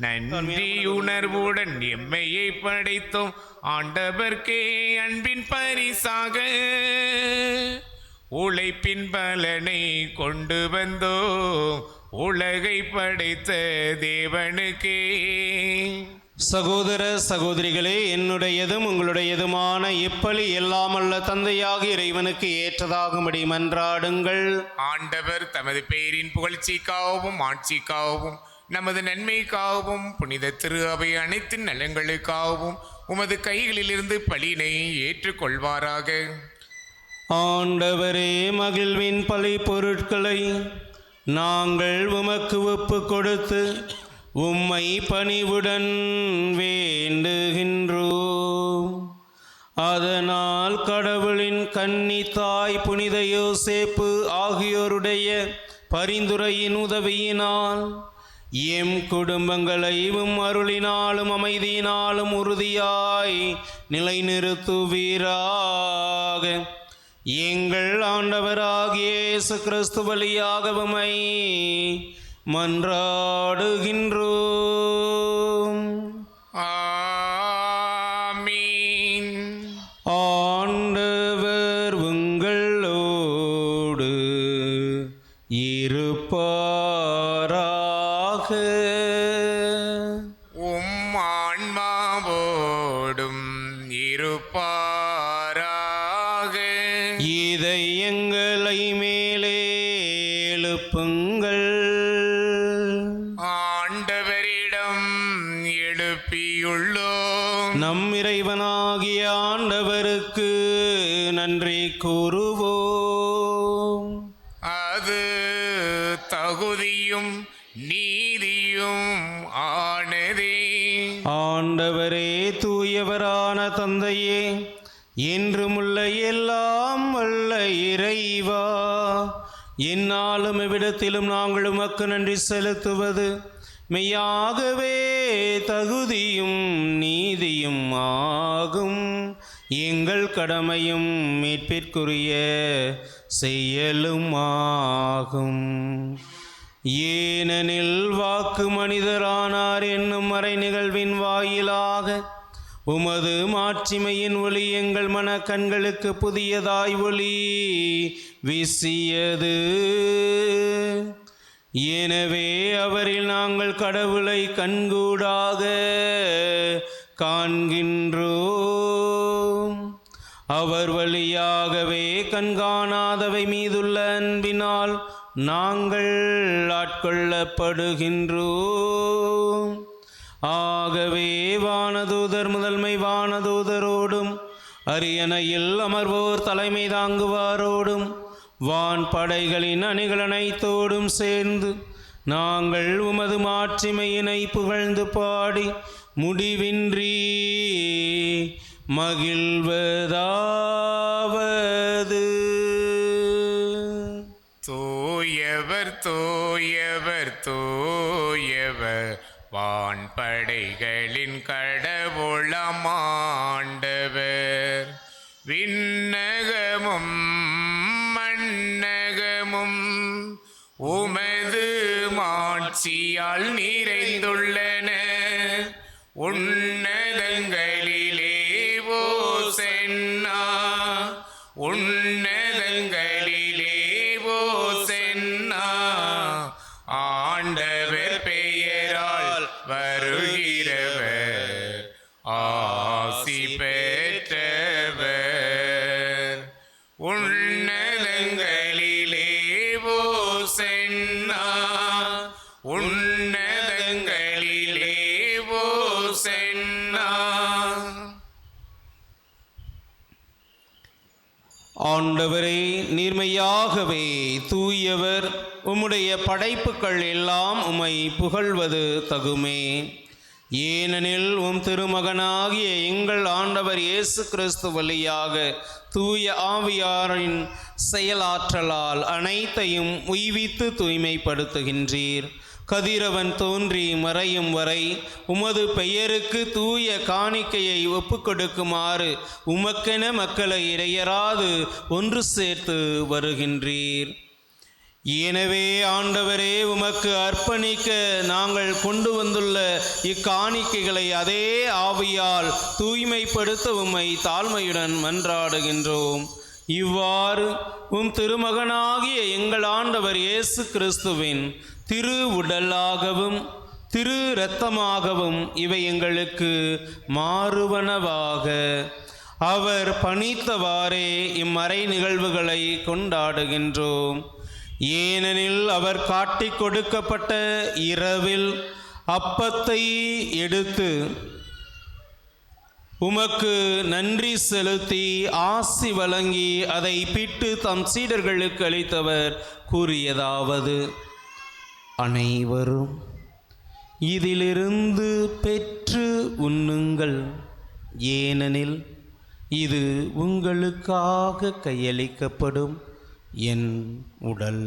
நன்றி உணர்வுடன் எம்மையை படைத்தோம் ஆண்டவர்க்கே அன்பின் பரிசாக. உழைப்பின் பலனை கொண்டு வந்தோம் உலகை படைத்த தேவனுக்கே. சகோதர சகோதரிகளே, என்னுடையதும் உங்களுடையதுமான இப்பலி எல்லாமல்ல தந்தையாக இறைவனுக்கு ஏற்றதாகும்படி மன்றாடுங்கள். ஆண்டவர் தமது பெயரின் புகழ்ச்சிக்காகவும் ஆட்சிக்காகவும் நமது நன்மைக்காகவும் புனித திரு அவை அனைத்து நலங்களுக்காகவும் உமது கைகளிலிருந்து பலியினை ஏற்றுக்கொள்வாராக. ஆண்டவரே, மகிழ்வின் பலி பொருட்களை நாங்கள் உமக்கு ஒப்பு கொடுத்து உம்மை பணிவுடன் வேண்டுகின்றோம். அதனால் கடவுளின் கன்னி தாய் புனித யோசேப்பு ஆகியோருடைய பரிந்துரையின் உதவியினால் எம் குடும்பங்களை அருளினாலும் அமைதியினாலும் உறுதியாய் நிலைநிறுத்துவீராக. எங்கள் ஆண்டவராகிய இயேசு கிறிஸ்து வழியாக உம்மை மன்றாடுகின்றோம். ஆமீன். ஆண்டவர் உங்களோடு இருப்பாராக. உம் ஆன்மாவோடும் இருப்பாராக. இதயங்களை மேலே எழுப்புங்கள். ஆண்டவரிடம் எழுப்பியுள்ளோம். நம் இறைவனாகிய ஆண்டவருக்கு நன்றி கூறுவோம். அது தகுதியும் நீதியும் ஆனதே. ஆண்டவரே, தூயவரான தந்தையே, என்றுமுள்ள எல்லாம் வல்ல இறைவா, என்னாலும் எவ்விடத்திலும் நாங்கள் உமக்கு நன்றி செலுத்துவது மெய்யாகவே தகுதியும் நீதியும் ஆகும். எங்கள் கடமையும் மீட்பிற்குரிய செயலும் ஆகும். ஏனெனில் வாக்கு மனிதரானார் என்னும் மறை நிகழ்வின் வாயிலாக உமது மாட்சிமையின் ஒளி எங்கள் மனக்கண்களுக்கு புதியதாய் ஒளி வீசியது. எனவே அவரில் நாங்கள் கடவுளை கண்கூடாக காண்கின்றோம். அவர் வழியாகவே கண்காணாதவை மீதுள்ள அன்பினால் நாங்கள் ஆட்கொள்ளப்படுகின்றோம். ஆகவே வானதூதர் முதன்மை வானதூதரோடும் அரியணையில் அமர்வோர் தலைமை தாங்குவாரோடும் வான் படைகளின் அணிகள் அனைத்தோடும் சேர்ந்து நாங்கள் உமது மாட்சிமையினை புகழ்ந்து பாடி முடிவின்றி மகிழ்வதாவது. தூயவர் தூயவர் தூயவர் வான்படைகளின் கடவுளமாண்டவர். விண்ணகமும் மண்ணகமும் உமது மாட்சியால் நிறைந்துள்ளன. உன்னதங்களிலே ஓசன்னா, உன்னதங்களிலே ஓசன்னா. ஆண்டவர் பெயரால் வருகிறவர் ஆசி பெற்றவர். உன்னதங்களிலே ஓசன்னா, உன்னதங்களிலே ஓசன்னா. ஆண்டவரே, நீர்மையாகவே தூயவர். உம்முடைய படைப்புகள் எல்லாம் உம்மை புகழ்வது தகுமே. ஏனெனில் உம் திருமகனாகிய எங்கள் ஆண்டவர் இயேசு கிறிஸ்து வழியாக தூய ஆவியாரின் செயலாற்றலால் அனைத்தையும் உய்வித்து தூய்மைப்படுத்துகின்றீர். கதிரவன் தோன்றி மறையும் வரை உமது பெயருக்கு தூய காணிக்கையை ஒப்புக்கொடுக்குமாறு உமக்கென மக்களை இடையராது ஒன்று சேர்த்து வருகின்றீர். எனவே ஆண்டவரே, உமக்கு அர்ப்பணிக்க நாங்கள் கொண்டு வந்துள்ள இக்காணிக்கைகளை அதே ஆவியால் தூய்மைப்படுத்த உம்மை தாழ்மையுடன் மன்றாடுகின்றோம். இவ்வாறு உம் திருமகனாகிய எங்கள் ஆண்டவர் இயேசு கிறிஸ்துவின் திரு உடலாகவும் திரு இரத்தமாகவும் இவை எங்களுக்கு மாறுவனவாக. அவர் பணித்தவாறே இம்மறை நிகழ்வுகளை கொண்டாடுகின்றோம். ஏனெனில் அவர் காட்டிக் கொடுக்கப்பட்ட இரவில் அப்பத்தை எடுத்து உமக்கு நன்றி செலுத்தி ஆசி வழங்கி அதை பிட்டு தம் சீடர்களுக்கு அளித்தவர் கூறியதாவது: அனைவரும் இதிலிருந்து பெற்று உண்ணுங்கள், ஏனெனில் இது உங்களுக்காக கையளிக்கப்படும் என் உடல்.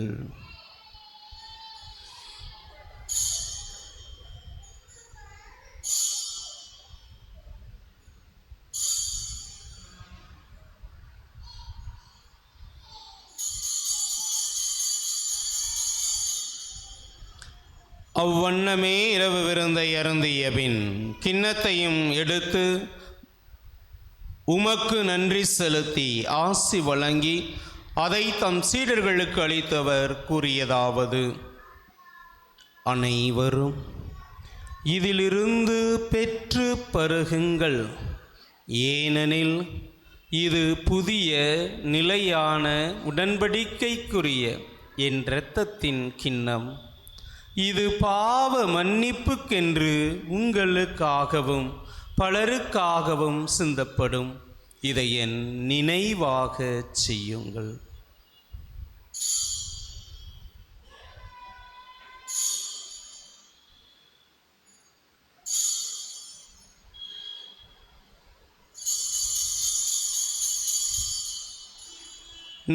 அவ்வண்ணமே இரவு விருந்தை அருந்திய பின் கிண்ணத்தையும் எடுத்து உமக்கு நன்றி செலுத்தி ஆசி வழங்கி அதை தம் சீடர்களுக்கு அளித்தவர் கூறியதாவது: அனைவரும் இதிலிருந்து பெற்று பருகுங்கள், ஏனெனில் இது புதிய நிலையான உடன்படிக்கைக்குரிய என் இரத்தத்தின் கிண்ணம். இது பாவ மன்னிப்புக்கென்று உங்களுக்காகவும் பலருக்காகவும் சிந்தப்படும். இதை என் நினைவாக செய்யுங்கள்.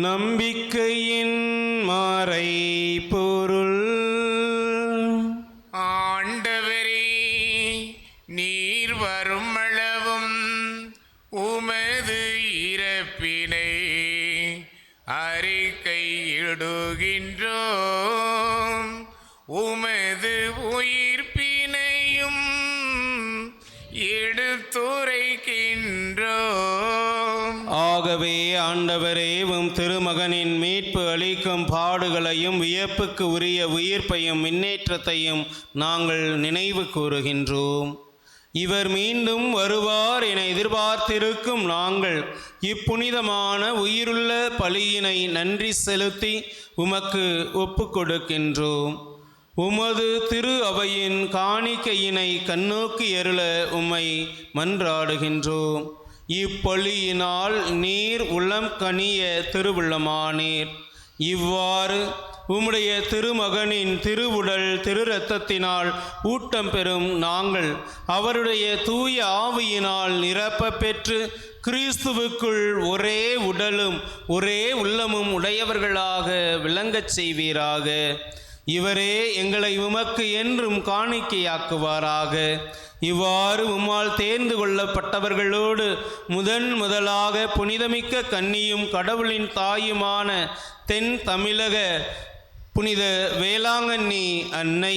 நம்பிக்கையின் மறை பொருள். ஆண்டவரே, நீர் வரும் அளவும் உமது இறப்பினை அறிக்கையிடுகின்றோம், உமது உயிர்ப்பினையும் எடுத்துரைக்கின்றோம். ஆகவே ஆண்டவரே, உம் திருமகனின் மீட்பு அளிக்கும் பாடுகளையும் வியப்புக்கு உரிய உயிர்ப்பையும் முன்னேற்றத்தையும் நாங்கள் நினைவு கூறுகின்றோம். இவர் மீண்டும் வருவார் என எதிர்பார்த்திருக்கும் நாங்கள் இப்புனிதமான உயிருள்ள பலியினை நன்றி செலுத்தி உமக்கு ஒப்பு கொடுக்கின்றோம். உமது திரு அவையின் காணிக்கையினை கண்ணோக்கி அருள உம்மை மன்றாடுகின்றோம். இப்பலியினால் நீர் உளம் கனிய திருவுள்ளமானீர். இவ்வாறு உம்முடைய திருமகனின் திருவுடல் திரு இரத்தத்தினால் ஊட்டம் பெறும் நாங்கள் அவருடைய தூய ஆவியினால் நிரப்ப பெற்று கிறிஸ்துவுக்குள் ஒரே உடலும் ஒரே உள்ளமும் உடையவர்களாக விளங்கச் செய்வீராக. இவரே எங்களை உமக்கு என்றும் காணிக்கையாக்குவாராக. இவ்வாறு உம்மால் தேர்ந்து கொள்ளப்பட்டவர்களோடு முதலாக புனிதமிக்க கன்னியும் கடவுளின் தாயுமான தென் தமிழக புனித வேளாங்கண்ணி அன்னை,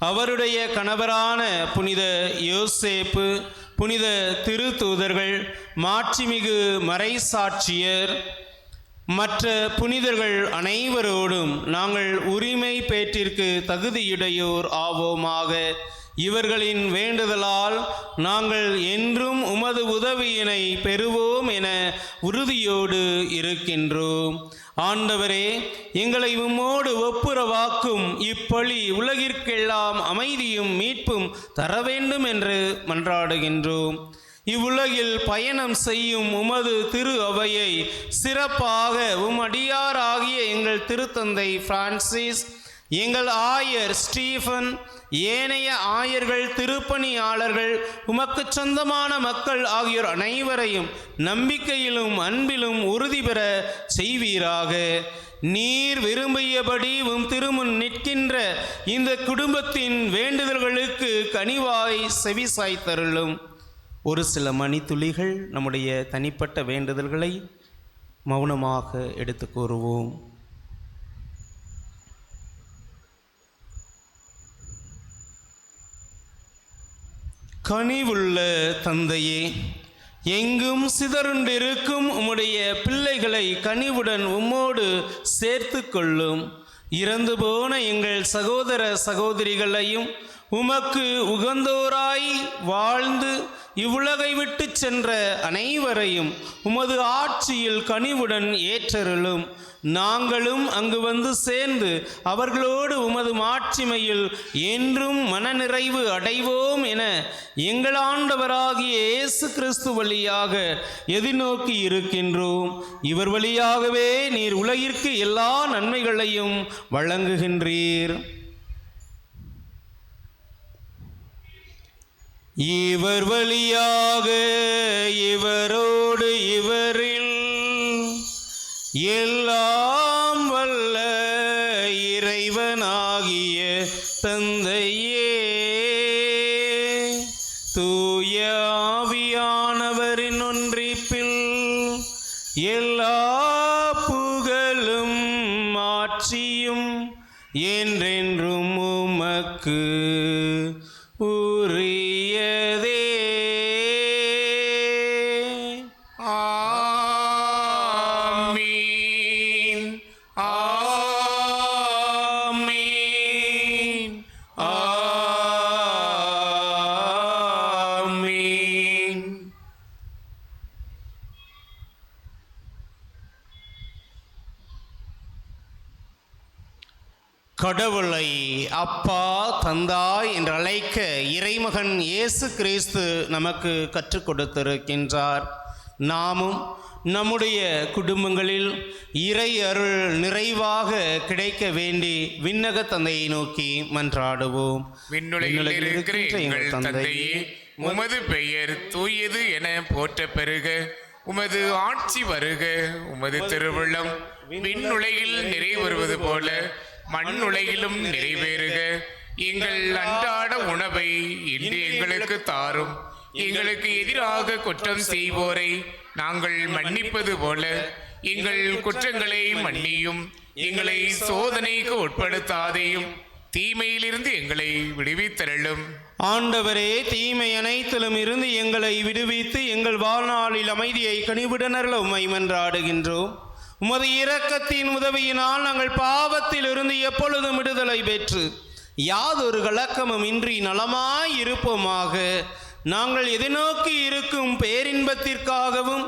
அவருடைய கணவரான புனித யோசேப்பு, புனித திருத்தூதர்கள், மாட்சிமிகு மறைசாட்சியர், மற்ற புனிதர்கள் அனைவரோடும் நாங்கள் உரிமை பேற்றிற்கு தகுதியுடையோர் ஆவோமாக. இவர்களின் வேண்டுதலால் நாங்கள் என்றும் உமது உதவியினை பெறுவோம் என உறுதியோடு இருக்கின்றோம். ஆண்டவரே, எங்களை உம்மோடு ஒப்புரவாக்கும் இப்பலி உலகிற்கெல்லாம் அமைதியும் மீட்பும் தர வேண்டும் என்று மன்றாடுகின்றோம். இவ்வுலகில் பயணம் செய்யும் உமது திரு அவையை சிறப்பாக அடியாராகிய எங்கள் திருத்தந்தை பிரான்சிஸ், எங்கள் ஆயர் ஸ்டீஃபன், ஏனைய ஆயர்கள், திருப்பணியாளர்கள், உமக்கு சொந்தமான மக்கள் ஆகியோர் அனைவரையும் நம்பிக்கையிலும் அன்பிலும் உறுதி பெற செய்வீராக. நீர் விரும்பியபடி உம் திருமுன் நிற்கின்ற இந்த குடும்பத்தின் வேண்டுதல்களுக்கு கனிவாய் செவிசாய்த்தருளும். ஒரு சில மணித்துளிகள் நம்முடைய தனிப்பட்ட வேண்டுதல்களை மௌனமாக எடுத்து கூறுவோம். கனிவுள்ள தந்தையே, எங்கும் சிதறுண்டிருக்கும் உம்முடைய பிள்ளைகளை கனிவுடன் உம்மோடு சேர்த்து கொள்ளும். இறந்து போன எங்கள் சகோதர சகோதரிகளையும் உமக்கு உகந்தோராய் வாழ்ந்து இவ்வுலகை விட்டு சென்ற அனைவரையும் உமது ஆட்சியில் கனிவுடன் ஏற்றருளும். நாங்களும் அங்கு வந்து சேர்ந்து அவர்களோடு உமது மாட்சிமையில் என்றும் மனநிறைவு அடைவோம் என எங்கள் ஆண்டவராகிய இயேசு கிறிஸ்து வழியாக எதிர்நோக்கி இருக்கின்றோம். இவர் வழியாகவே நீர் உலகிற்கு எல்லா நன்மைகளையும் வழங்குகின்றீர். இவர் வழியாக இவரோடு இவரில் எல்லாம் வல்ல இறைவனாகிய தந்தையே, தூய ஆவியானவரின் ஒன்றிப்பில் எல்லா புகழும் ஆட்சியும் என்றென்றும் உமக்கு உரியதே. ஆமீன், ஆமீன், ஆமீன். கடவுளை அப்பா, தந்தாய் என்று அழைக்க இறைமகன் இயேசு கிறிஸ்து நமக்கு கற்றுக் கொடுத்திருக்கின்றார். நாமும் நம்முடைய குடும்பங்களில் இறை அருள் நிறைவாக கிடைக்க வேண்டி விண்ணக தந்தையை நோக்கி மன்றாடுவோம். விண்ணுலகில் இருக்கிற எங்கள் தந்தையே, உமது பெயர் தூயது என போற்ற பெறுக. உமது ஆட்சி வருக. உமது திருவுள்ளம் விண்ணுலகில் நிறைவேறுவது போல மண்ணுலகிலும் நிறைவேறுக. எங்கள் அன்றாட உணவை இன்று எங்களுக்கு தாரும். எங்களுக்கு எதிராக குற்றம் செய்வோரை நாங்கள் மன்னிப்பது போல எங்கள் குற்றங்களை மன்னியும். எங்களை சோதனைக்கு உட்படுத்தாதையும் தீமையிலிருந்து எங்களை விடுவித்தருளும். ஆண்டவரே, தீமை அனைத்திலும் இருந்து எங்களை விடுவித்து எங்கள் வாழ்நாளில் அமைதியை கனிவுடனர்ல உம்மை மன்றாடுகின்றோம். உமது இரக்கத்தின் உதவியினால் நாங்கள் பாவத்தில் இருந்து எப்பொழுதும் விடுதலை பெற்று யாதொரு கலக்கமும் இன்றி நலமாய் இருப்போமாக. நாங்கள் எதிர்நோக்கி இருக்கும் பேரின்பத்திற்காகவும்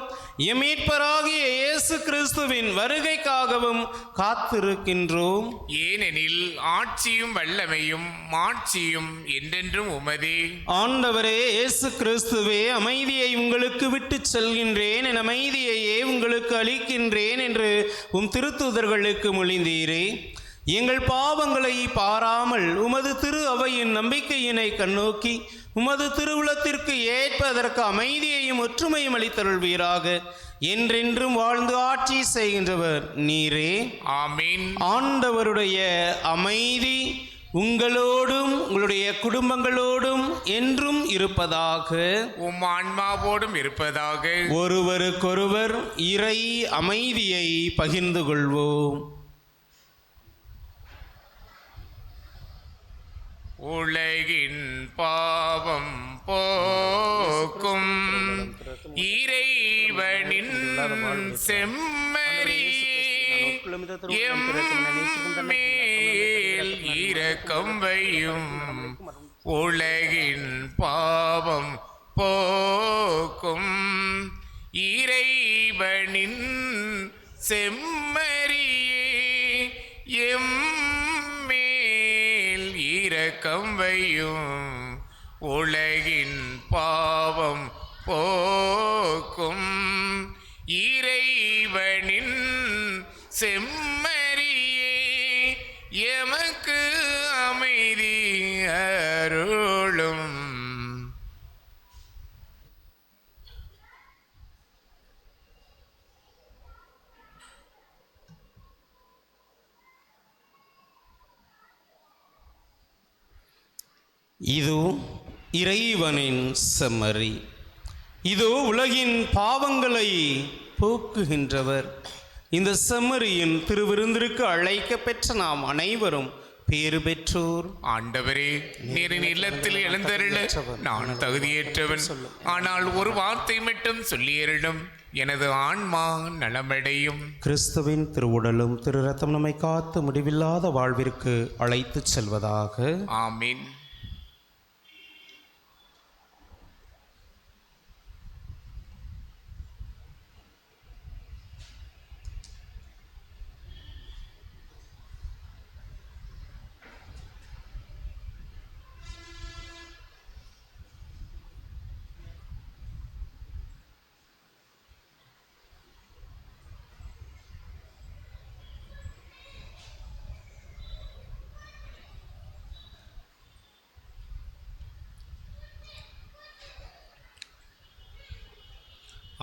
எம் மீட்பராகிய இயேசு கிறிஸ்துவின் வருகைக்காகவும் காத்திருக்கின்றோம். ஏனெனில் ஆட்சியும் வல்லமையும் மாட்சியும் என்றென்றும் உமதே. ஆண்டவரே இயேசு கிறிஸ்துவே, அமைதியை உங்களுக்கு விட்டுச் செல்கின்றேன், என் அமைதியையே உங்களுக்கு அளிக்கின்றேன் என்று உம் திருத்தூதர்களுக்கு மொழிந்தீரே. எங்கள் பாவங்களை பாராமல் உமது திரு அவையின் நம்பிக்கையினை கண்ணோக்கி உமது திருவுளத்திற்கு ஏற்பதற்கு அமைதியையும் ஒற்றுமையும் அளித்தருள்வீராக. என்றென்றும் வாழ்ந்து ஆட்சி செய்கின்றவர் நீரே. ஆமீன். ஆண்டவருடைய அமைதி உங்களோடும் உங்களுடைய குடும்பங்களோடும் என்றும் இருப்பதாக. உம் ஆன்மாவோடும் இருப்பதாக. ஒருவருக்கொருவர் இறை அமைதியை பகிர்ந்து கொள்வோம். உலகின் பாவம் போக்கும் இறைவனின் செம்மறியே, எம்மேல் இரக்கம் வையும். உலகின் பாவம் போக்கும் இறைவனின் செம்மறியே, எம்மேல் இரக்கம் வையும். உலகின் பாவம் போக்கும் இறைவனின் செம்மறியே, எமக்கு அமைதி அருளும். இதோ இறைவனின் செம்மறி, இதோ உலகின் பாவங்களை போக்குகின்றவர். இந்த செம்மறியின் திருவிருந்திற்கு அழைக்க பெற்ற நாம் அனைவரும் பேறு பெற்றோர். ஆண்டவரே, நீரின் இல்லத்தில் எழுந்தருள நான் தகுதியேற்றவன். ஆனால் ஒரு வார்த்தை மட்டும் சொல்லியருளும், எனது ஆன்மா நலமடையும். கிறிஸ்துவின் திருவுடலும் திரு ரத்தம் நம்மை காத்து முடிவில்லாத வாழ்விற்கு அழைத்துச் செல்வதாக. ஆமீன்.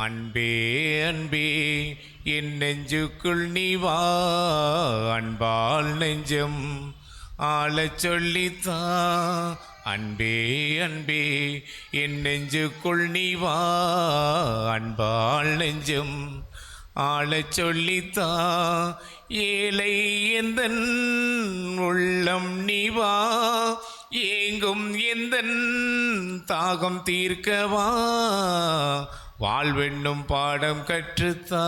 அன்பே அன்பே என் நெஞ்சுக்குள் நீ வா, அன்பால் நெஞ்சம் ஆளச் சொல்லித்தா. அன்பே அன்பே என் நெஞ்சுக்குள் நீ வா, அன்பால் நெஞ்சம் ஆளச் சொல்லித்தா. ஏழை எந்தன் உள்ளம் நீ வா, ஏங்கும் எந்தன் தாகம் தீர்க்கவா. வாழ்வென்னும் பாடம் கற்றுத்தா,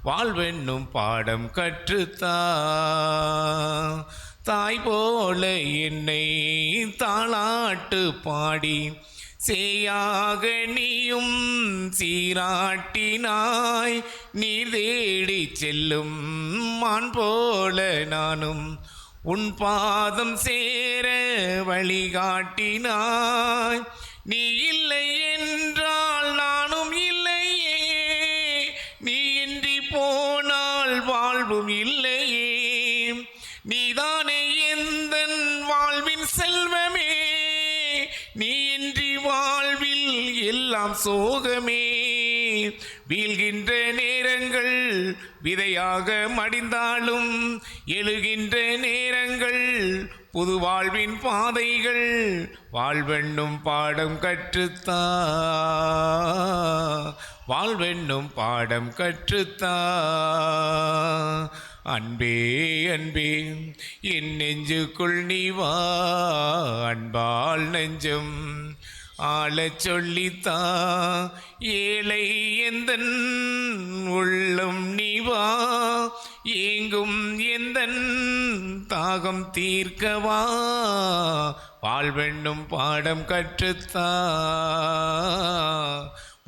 வாழ்வென்னும் பாடம் கற்றுத்தா. தாய் போல என்னை தாளாட்டு பாடி சேயாக நீயும் சீராட்டினாய். நீர் தேடி செல்லும் மான் போல நானும் உன் பாதம் சேர வழிகாட்டினாய். நீ இல்லை என்றால் நானும் இல்லையே, நீ இன்றி போனால் வாழ்வும் இல்லையே. நீதானே எந்தன் வாழ்வின் செல்வமே, நீ இன்றி வாழ்வில் எல்லாம் சோகமே. வீழ்கின்ற நேரங்கள் விதையாக மடிந்தாலும், எழுகின்ற நேரங்கள் புது வாழ்வின் பாதைகள். வாழ்வென்னும் பாடம் கற்றுத்தா, வாழ்வென்னும் பாடம் கற்றுத்தா. அன்பே அன்பே என் நெஞ்சுக்குள் நீ வா, அன்பால் நெஞ்சம் ஆளச் சொல்லித்தா ஏழை எந்தன் உள்ளம் நீவா ஏங்கும் எந்தன் தாகம் தீர்க்கவா வாழ்வென்னும் பாடம் கற்றுத்தா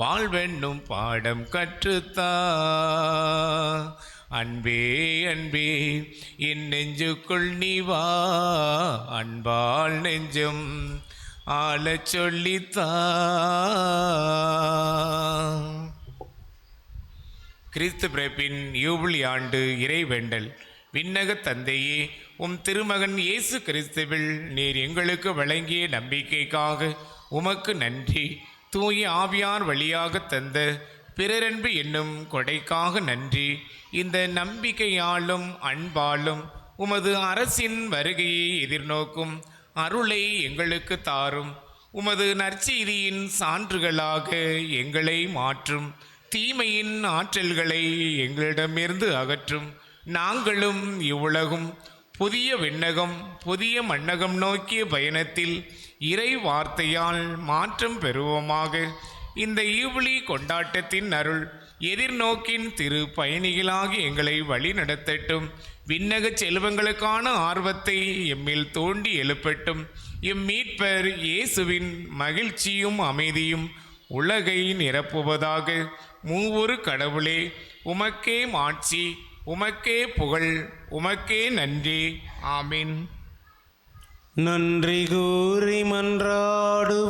வாழ்வென்னும் பாடம் கற்றுத்தா அன்பே அன்பே என் நெஞ்சுக்குள் நீ வா அன்பால் நெஞ்சம் ஆளச் சொல்லித்தா. கிறிஸ்து பிறப்பின் யூபிலி ஆண்டு இறைவேண்டல். விண்ணக தந்தையே, உம் திருமகன் இயேசு கிறிஸ்துவில் நீர் எங்களுக்கு வழங்கிய நம்பிக்கைக்காக உமக்கு நன்றி. தூய ஆவியார் வழியாக தந்த பிறரன்பு என்னும் கொடைக்காக நன்றி. இந்த நம்பிக்கையாலும் அன்பாலும் உமது அரசின் வருகையை எதிர்நோக்கும் அருளை எங்களுக்கு தாரும். உமது நற்செய்தியின் சான்றுகளாக எங்களை மாற்றும். தீமையின் ஆற்றல்களை எங்களிடமிருந்து அகற்றும். நாங்களும் இவ்வுலகும் புதிய விண்ணகம் புதிய மண்ணகம் நோக்கிய பயணத்தில் இறை வார்த்தையால் மாற்றம் பெறுவோமாக. இந்த யூபிலி கொண்டாட்டத்தின் அருள் எதிர்நோக்கின் திரு பயணிகளாகி எங்களை வழி நடத்தட்டும். விண்ணக செல்வங்களுக்கான ஆர்வத்தை எம்மில் தோண்டி எழுப்பட்டும். எம் மீட்பர் இயேசுவின் மகிழ்ச்சியும் அமைதியும் உலகை நிரப்புவதாக. மூவொரு கடவுளே, உமக்கே மாட்சி, உமக்கே புகழ், உமக்கே நன்றி. ஆமீன். நன்றி கூறி மன்றாடுவோம்.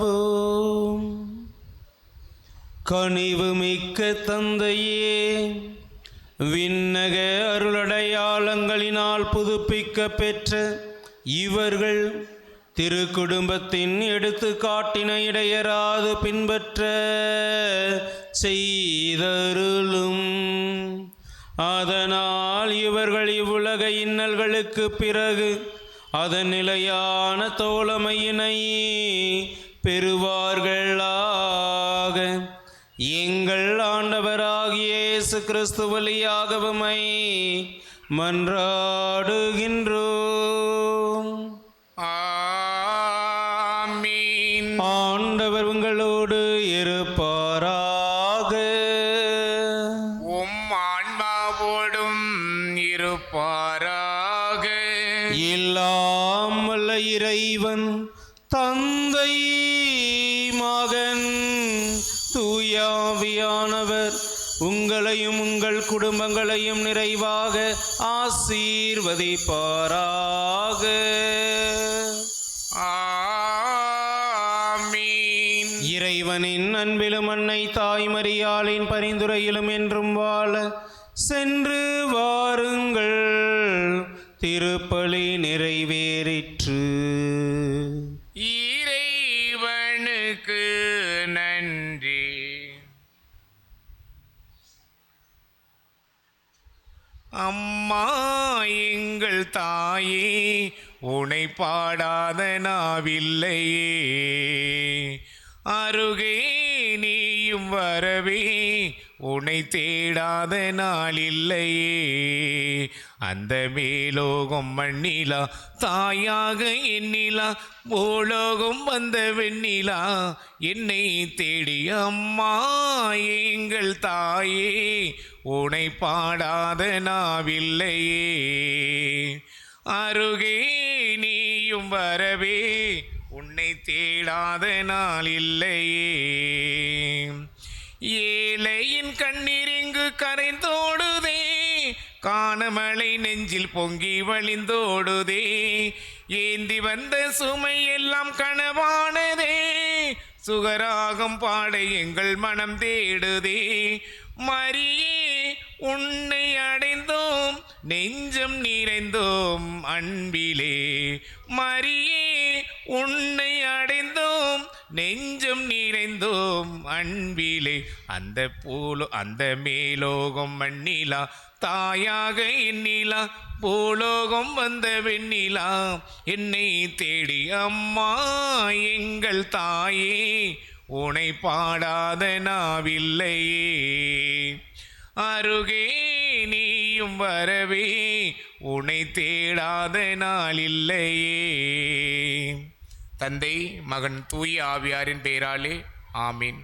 கனிவு மிக்க தந்தையே, விண்ணக அருளடையாளங்களினால் புதுப்பிக்க பெற்ற இவர்கள் திருக்குடும்பத்தின் எடுத்துக்காட்டினை இடையராது பின்பற்ற செய்தருளும். அதனால் இவர்கள் இவ்வுலக இன்னல்களுக்கு பிறகு அதன் நிலையான தோழமையினை பெறுவார்களாக. எங்கள் ஆண்டவராகிய இயேசு கிறிஸ்து வழியாக உம்மை மன்றாடுகின்றோம். ஆமீன். ஆண்டவர் உங்களோடு இருப்பாராக. உம் ஆன்மாவோடும் இருப்பாராக. எல்லாம் வல்ல இறைவன் தந்தை மகன் தூயாவியானவர் உங்களையும் உங்கள் குடும்பங்களையும் நிறைவாக ஆசீர்வதிப்பாராக. ஆமீன். இறைவனின் அன்பிலும் அன்னை தாய் மரியாளின் பரிந்துரையிலும் என்றும் வாழ சென்று வாருங்கள். திருப்பலி நிறைவேறிற்று. இறைவனுக்கு நன்றி. அம்மா எங்கள் தாயே, உனை பாடாத நாவில்லையே. அருகே நீயும் வரவே உனை தேடாத நாளில்லையே. அந்த மேலோகம் மண்ணிலா தாயாக எண்ணிலா பூலோகம் வந்த வெண்ணிலா என்னை தேடி. அம்மா எங்கள் தாயே, உனை பாடாத நாவில்லையே. அருகே நீயும் வரவே உன்னை தேடாத நாள் இல்லையே. ஏழையின் கண்ணீர் இங்கு கரைந்தோடுதே, காணமலை நெஞ்சில் பொங்கி வழிந்தோடுதே. ஏந்தி வந்த சுமை எல்லாம் கனவானதே, சுகராகம் பாட எங்கள் மனம் தேடுதே. மரியே உன்னை அடைந்தோம், நெஞ்சம் நிறைந்தோம் அன்பிலே. மரியே உன்னை அடைந்தோம், நெஞ்சம் நிறைந்தோம் அன்பிலே. அந்த மேலோகம் மண்ணிலா தாயாக எண்ணிலா பூலோகம் வந்த வெண்ணிலா என்னை தேடி. அம்மா எங்கள் தாயே, உனை பாடாத நாவில்லையே. அருகே நீயும் வரவே உனை தேடாத நாளில்லையே. தந்தை மகன் தூய ஆவியாரின் பெயராலே ஆமீன்.